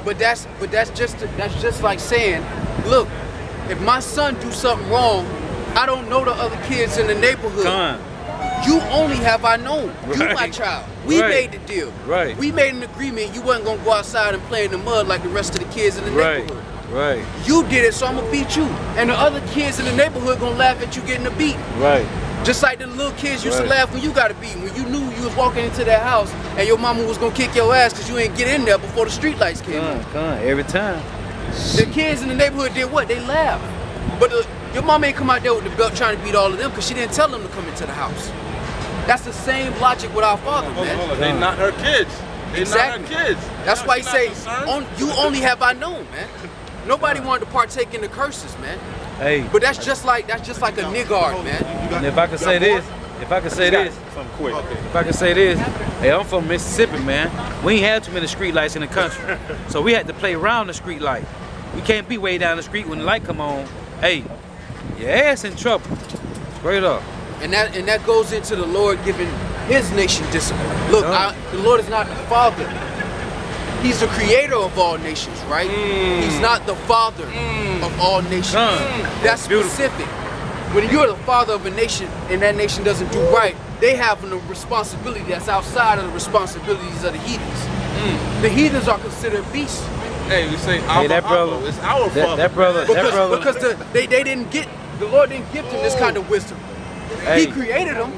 But that's just like saying, look, if my son do something wrong, I don't know the other kids in the neighborhood. You only have I known. Right. You my child. We made the deal. Right. We made an agreement. You wasn't gonna go outside and play in the mud like the rest of the kids in the neighborhood. Right. You did it, so I'm gonna beat you. And the other kids in the neighborhood gonna laugh at you getting a beat. Right. Just like the little kids used to laugh when you got a beat. When you knew you was walking into that house and your mama was gonna kick your ass because you ain't get in there before the street lights came on. Every time. The kids in the neighborhood did what? They laughed. But your mama ain't come out there with the belt trying to beat all of them because she didn't tell them to come into the house. That's the same logic with our Father, man. They not her kids. They not her kids. That's why He say, you only have I known, man. Nobody wanted to partake in the curses, man. Hey. But that's just like a niggard, man. And if I could say this, if I could say this, hey, I'm from Mississippi, man. We ain't had too many street lights in the country. So we had to play around the street light. We can't be way down the street when the light come on. Hey, your ass in trouble. Straight up. And that goes into the Lord giving His nation discipline. Look, the Lord is not the Father. He's the creator of all nations, right? He's not the father of all nations. That's specific. When you're the father of a nation and that nation doesn't do right, they have a responsibility that's outside of the responsibilities of the heathens. The heathens are considered beasts. Hey, we say that brother. It's our father. That brother. Because they didn't get, the Lord didn't give them this kind of wisdom. He created them,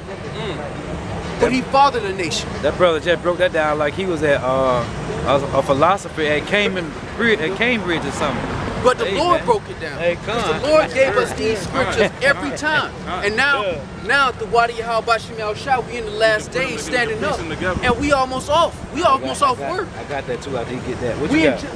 but He fathered a nation. That brother just broke that down like he was a philosopher at Cambridge or something. But the Lord broke it down. Because the Lord gave us these scriptures every time. And now the YAHAWASHI, we in the last days standing up. And we almost off. We almost off work. I got that too. I did get that.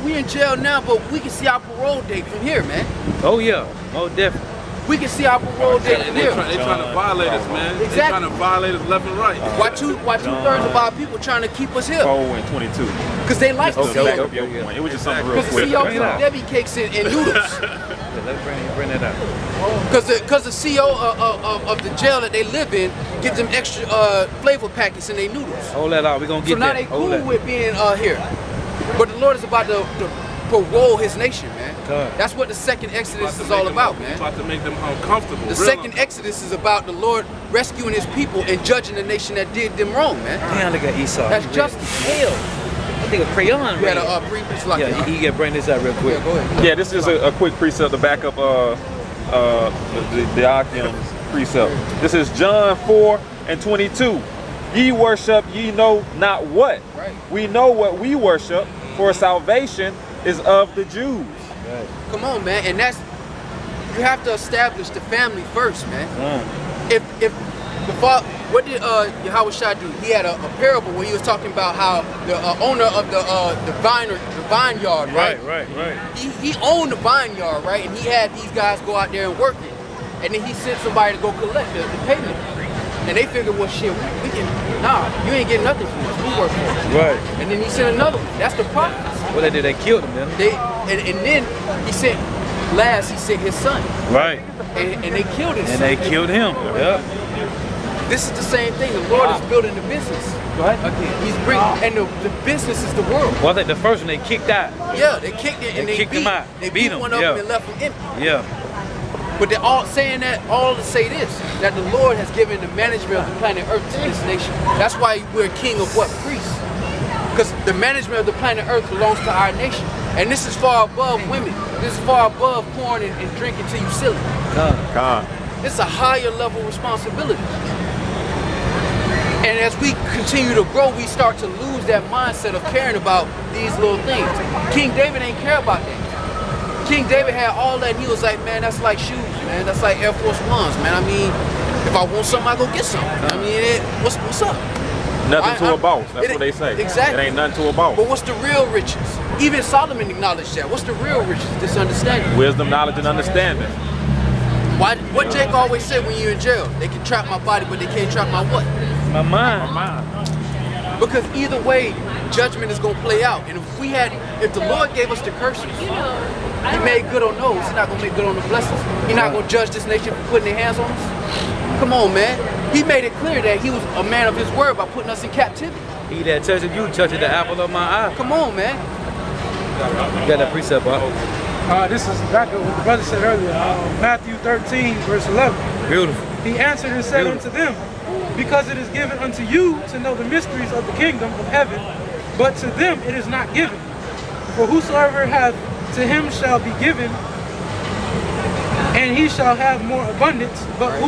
We in jail now, but we can see our parole date from here, man. Oh yeah. Oh definitely. We can see our parole date from here. They trying to violate us, man. Exactly. They trying to violate us left and right. Why two-thirds of our people trying to keep us here? 4 and 22. Because they like the CO. It was just something real quick. Because the CO put Debbie cakes in noodles. Let's bring that out. Because the CO of the jail that they live in gives them extra flavor packets in their noodles. Hold that out. We're going to get that. So now they cool with being here. But the Lord is about to parole His nation, man. That's what the second Exodus is all about, man. About to make them uncomfortable. The second Exodus is about the Lord rescuing His people and judging the nation that did them wrong, man. Damn, look at Esau. That's justice. Hell. I think a crayon. You had a previous like you can bring this out real quick. Yeah, go ahead. Yeah, this is a quick precept to back up the Achium's precept. This is John 4 and 22. Ye worship ye know not what. Right. We know what we worship, for salvation is of the Jews. Right. Come on, man, and you have to establish the family first, man. If the father, what did Yahawashi do? He had a parable where he was talking about how the owner of the vineyard, right? Right. He owned the vineyard, right? And he had these guys go out there and work it, and then he sent somebody to go collect the payment. And they figured, well, shit, we can, you ain't getting nothing from us. We work for it. Right. And then he sent another one. That's the prophets. What they did, they killed him, then. And then he sent his son. Right. And they killed his son. And they killed him. Yep. This is the same thing. The Lord is building the business. Go ahead. Again, He's bringing, and the business is the world. Well, I think the first one they kicked out. Yeah, they kicked it and they kicked beat him out. They Beat beat him, one of yeah. them and left them empty. Yeah. But they're all saying that, all to say this, that the Lord has given the management of the planet Earth to this nation. That's why we're king of what? Priests. Because the management of the planet Earth belongs to our nation. And this is far above women. This is far above porn and drinking till you silly. It's a higher level responsibility. And as we continue to grow, we start to lose that mindset of caring about these little things. King David ain't care about that. King David had all that, and he was like, man, that's like shoes, man. That's like Air Force Ones, man. I mean, if I want something, I go get something. I mean, what's up? Nothing to a boss. That's what they say. Exactly. It ain't nothing to a boss. But what's the real riches? Even Solomon acknowledged that. What's the real riches? This understanding. Wisdom, knowledge, and understanding. What Jake always said when you're in jail, they can trap my body, but they can't trap my what? My mind. Because either way, judgment is going to play out. And if the Lord gave us the curses, He made good on those, He's not going to make good on the blessings. He's not going to judge this nation for putting their hands on us. Come on, man. He made it clear that He was a man of His word by putting us in captivity. He that touches you, touches the apple of my eye. Come on, man. You got that precept, Bob? This is back to what the brother said earlier. Matthew 13, verse 11. Beautiful. He answered and said unto them, because it is given unto you to know the mysteries of the kingdom of heaven, but to them it is not given. For whosoever hath, to him shall be given, and he shall have more abundance. But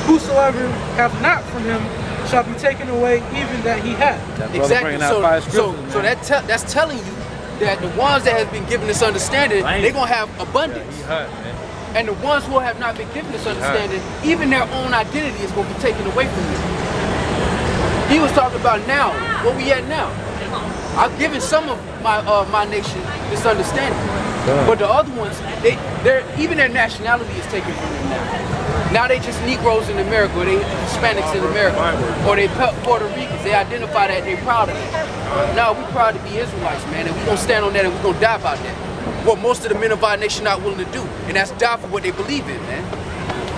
whosoever hath not from him shall be taken away even that he hath. Exactly. So that's telling you that the ones that have been given this understanding, they're going to have abundance. And the ones who have not been given this understanding, even their own identity is going to be taken away from them. He was talking about now, where we at now. I've given some of my nation this understanding. But the other ones, even their nationality is taken from them now. Now they just Negroes in America, or they Hispanics in America, or they Puerto Ricans. They identify that, they're proud of it. Now we're proud to be Israelites, man, and we're going to stand on that and we're going to die about that. What most of the men of our nation not willing to do, and that's die for what they believe in, man.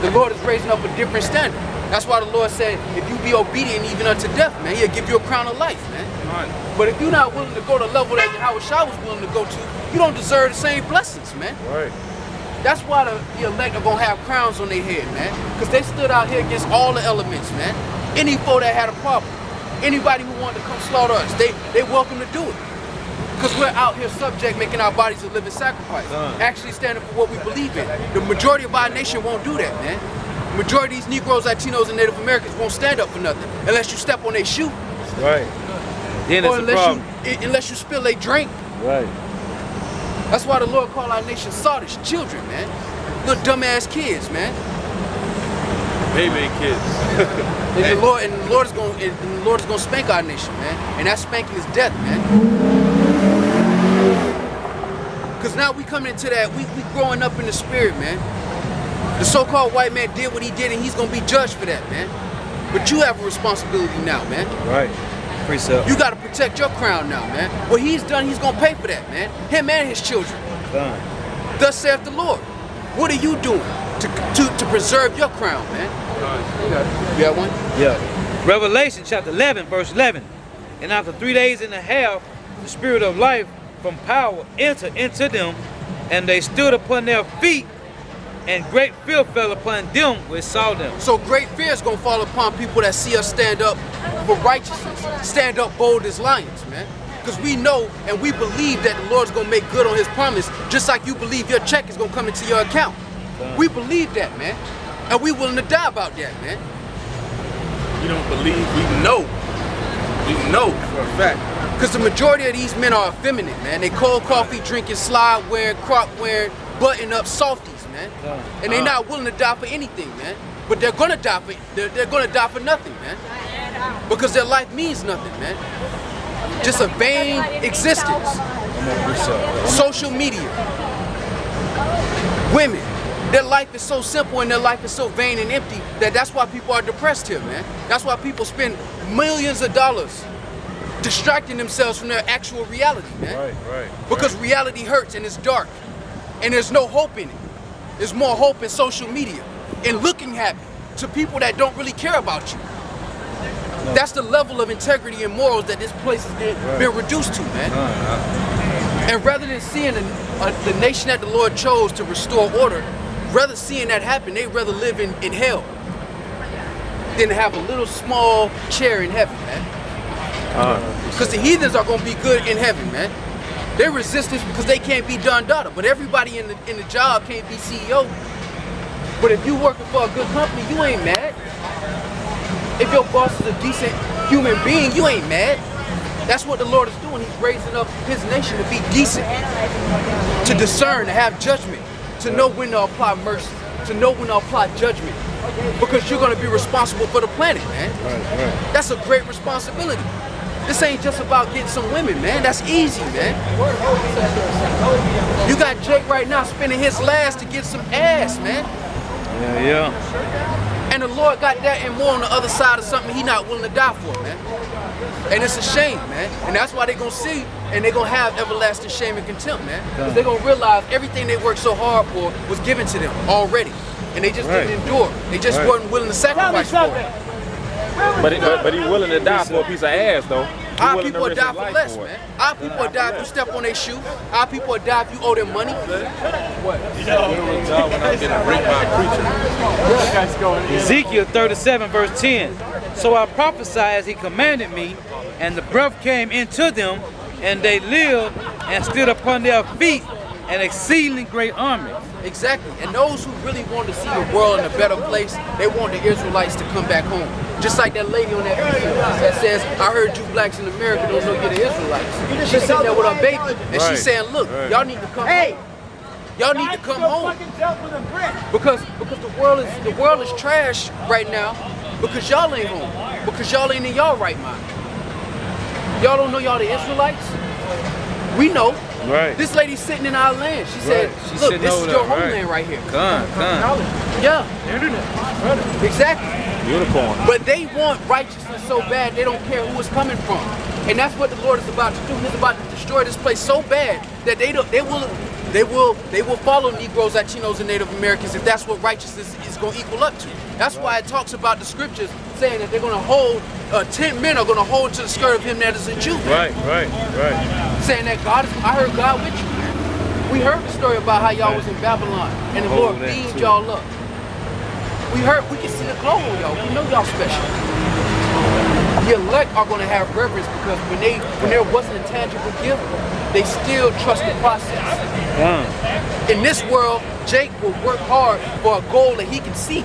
The Lord is raising up a different standard. That's why the Lord said, if you be obedient even unto death, man, He'll give you a crown of life, man. But if you're not willing to go to the level that YAHAWASHI was willing to go to, you don't deserve the same blessings, man. Right. That's why the elect are going to have crowns on their head, man. Because they stood out here against all the elements, man. Any foe that had a problem, anybody who wanted to come slaughter us, they welcome to do it. Because we're out here subject, making our bodies a living sacrifice. Actually standing for what we believe in. The majority of our nation won't do that, man. The majority of these Negroes, Latinos, and Native Americans won't stand up for nothing unless you step on their shoe. Right. Then or it's unless you spill a drink. Right. That's why the Lord called our nation sottish children, man. Little dumbass kids, man. Baby kids. And the Lord is going to spank our nation, man. And that spanking is death, man. Because now we coming into that, we growing up in the spirit, man. The so-called white man did what he did and he's going to be judged for that, man. But you have a responsibility now, man. Right. Precept. You got to protect your crown now, man. What he's done, he's going to pay for that, man. Him and his children. Thus saith the Lord. What are you doing to preserve your crown, man? You got one? Yeah. Revelation chapter 11, verse 11. And after 3 days and a half, the spirit of life from power entered into them, and they stood upon their feet, and great fear fell upon them which saw them. So great fear is going to fall upon people that see us stand up for righteousness, stand up bold as lions, man. Because we know and we believe that the Lord's going to make good on His promise, just like you believe your check is going to come into your account. We believe that, man. And we willing to die about that, man. You don't believe, we know. We know for a fact. Because the majority of these men are effeminate, man. They cold coffee drinking, slide wearing, crop wearing, button up softies, man. And they're not willing to die for anything, man. But they're gonna die for nothing, man. Because their life means nothing, man. Just a vain existence. Social media. Women. Their life is so simple and their life is so vain and empty that's why people are depressed here, man. That's why people spend millions of dollars distracting themselves from their actual reality, man. Right. Because reality hurts and it's dark. And there's no hope in it. There's more hope in social media and looking happy to people that don't really care about you. That's the level of integrity and morals that this place has been reduced to, man. And rather than seeing the nation that the Lord chose to restore order, rather seeing that happen, they'd rather live in hell than have a little small chair in heaven, man. Because the heathens are going to be good in heaven, man. They resist this because they can't be Don Dada, but everybody in the job can't be CEO. But if you working for a good company, you ain't mad. If your boss is a decent human being, you ain't mad. That's what the Lord is doing. He's raising up his nation to be decent, to discern, to have judgment, to know when to apply mercy, to know when to apply judgment. Because you're going to be responsible for the planet, man. That's a great responsibility. This ain't just about getting some women, man. That's easy, man. You got Jake right now spending his last to get some ass, man. And the Lord got that and more on the other side of something he not willing to die for, man. And it's a shame, man. And that's why they're going to see and they're going to have everlasting shame and contempt, man. Because they're going to realize everything they worked so hard for was given to them already. And they just didn't endure. They just weren't willing to sacrifice for it. But he's willing to die for a piece of ass, though. Our people will die for less, man. Our people will die if you step on their shoe. Our people will die if you owe them money. Ezekiel 37 verse 10. So I prophesied as he commanded me, and the breath came into them, and they lived and stood upon their feet, an exceedingly great army. Exactly. And those who really want to see the world in a better place, they want the Israelites to come back home. Just like that lady on that video that says, I heard you blacks in America don't know you're the Israelites. She's sitting there with her baby, and she's saying, look, y'all need to come home. Y'all need to come home. Because the world is trash right now because y'all ain't home. Because y'all ain't in y'all right mind. Y'all don't know y'all the Israelites? We know. This lady's sitting in our land. She said, look, this is your homeland right here. Yeah. Internet. Exactly. Unicorn. But they want righteousness so bad they don't care who it's coming from. And that's what the Lord is about to do. He's about to destroy this place so bad that they will follow Negroes, Latinos, and Native Americans if that's what righteousness is going to equal up to. That's why it talks about the scriptures saying that they're going to hold, 10 men are going to hold to the skirt of him that is a Jew. Right. Saying that I heard God with you. We heard the story about how y'all was in Babylon and the Lord beamed y'all up. We can see the glow on y'all. We know y'all special. The elect are going to have reverence because when there wasn't a tangible gift, they still trust the process. In this world, Jake will work hard for a goal that he can see.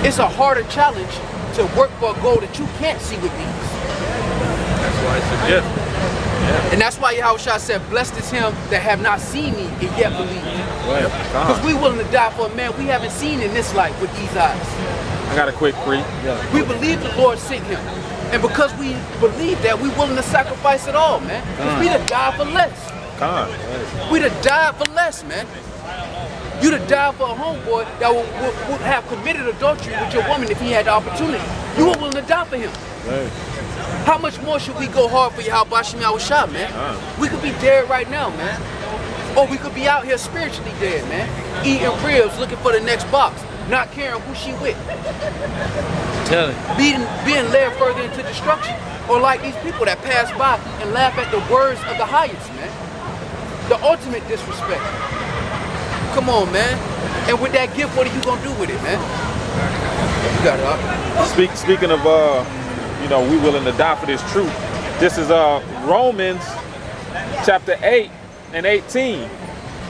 It's a harder challenge to work for a goal that you can't see with these. That's why it's a gift. And that's why Yahawashi said, blessed is him that have not seen me and yet believe me. Because we willing to die for a man we haven't seen in this life with these eyes. I got a quick free. We believe the Lord sent him. And because we believe that, we willing to sacrifice it all, man. Because we to die for less. We to die for less, man. You to die for a homeboy that would have committed adultery with your woman if he had the opportunity. You were willing to die for him. How much more should we go hard for YAHAWASHI, man? We could be dead right now, man. Or we could be out here spiritually dead, man. Eating ribs, looking for the next box, not caring who she with. Being led further into destruction. Or like these people that pass by and laugh at the words of the highest, man. The ultimate disrespect. Come on, man. And with that gift, what are you gonna do with it, man? You got it, Speaking of you know, we willing to die for this truth. This is Romans chapter 8 and 18.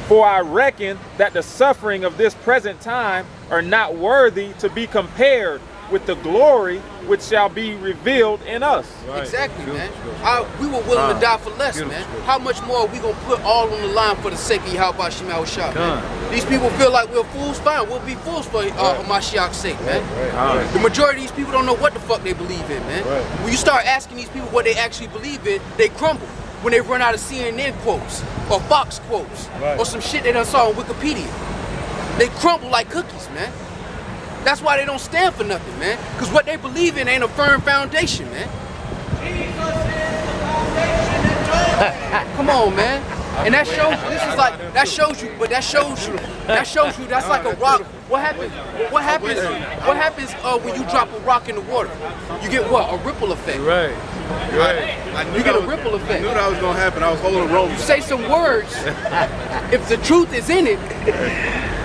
For I reckon that the suffering of this present time are not worthy to be compared with the glory which shall be revealed in us. Exactly, man. We were willing to die for less, man. How much more are we going to put all on the line for the sake of YAHAWASHI, man? These people feel like we're fools, fine. We'll be fools for Mashiach's sake, man. The majority of these people don't know what the fuck they believe in, man. When you start asking these people what they actually believe in, they crumble when they run out of CNN quotes or Fox quotes or some shit they done saw on Wikipedia. They crumble like cookies, man. That's why they don't stand for nothing, man. Because what they believe in ain't a firm foundation, man. Come on, man. And that shows you, this is like, that shows you that's like a rock What happens? What happens? What happens when you drop a rock in the water? You get what? A ripple effect. Right. You get a ripple effect. I knew that was gonna happen. I was holding Rome. You say some words. If the truth is in it,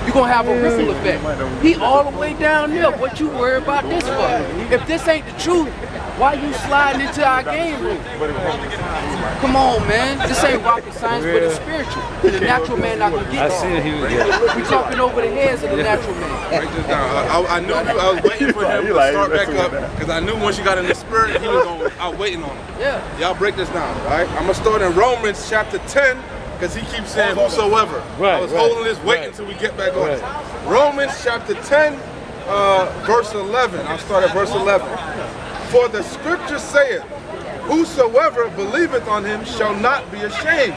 you're gonna have a ripple effect. He all the way down there. What you worry about this for? If this ain't the truth, why you sliding into our game room? Come on, man. This ain't rocket science, but it's spiritual. And the natural man not gonna get that. We talking over the heads of the natural man. Write this down. I knew I was waiting for him to start back up because I knew once you got in the spirit, he was going. I was waiting on him. Yeah. Y'all break this down, all right? I'm gonna start in Romans chapter 10 because he keeps saying whosoever. I was holding this, waiting until we get back on it. Romans chapter 10, verse 11. I'll start at verse 11. For the scripture saith, whosoever believeth on him shall not be ashamed.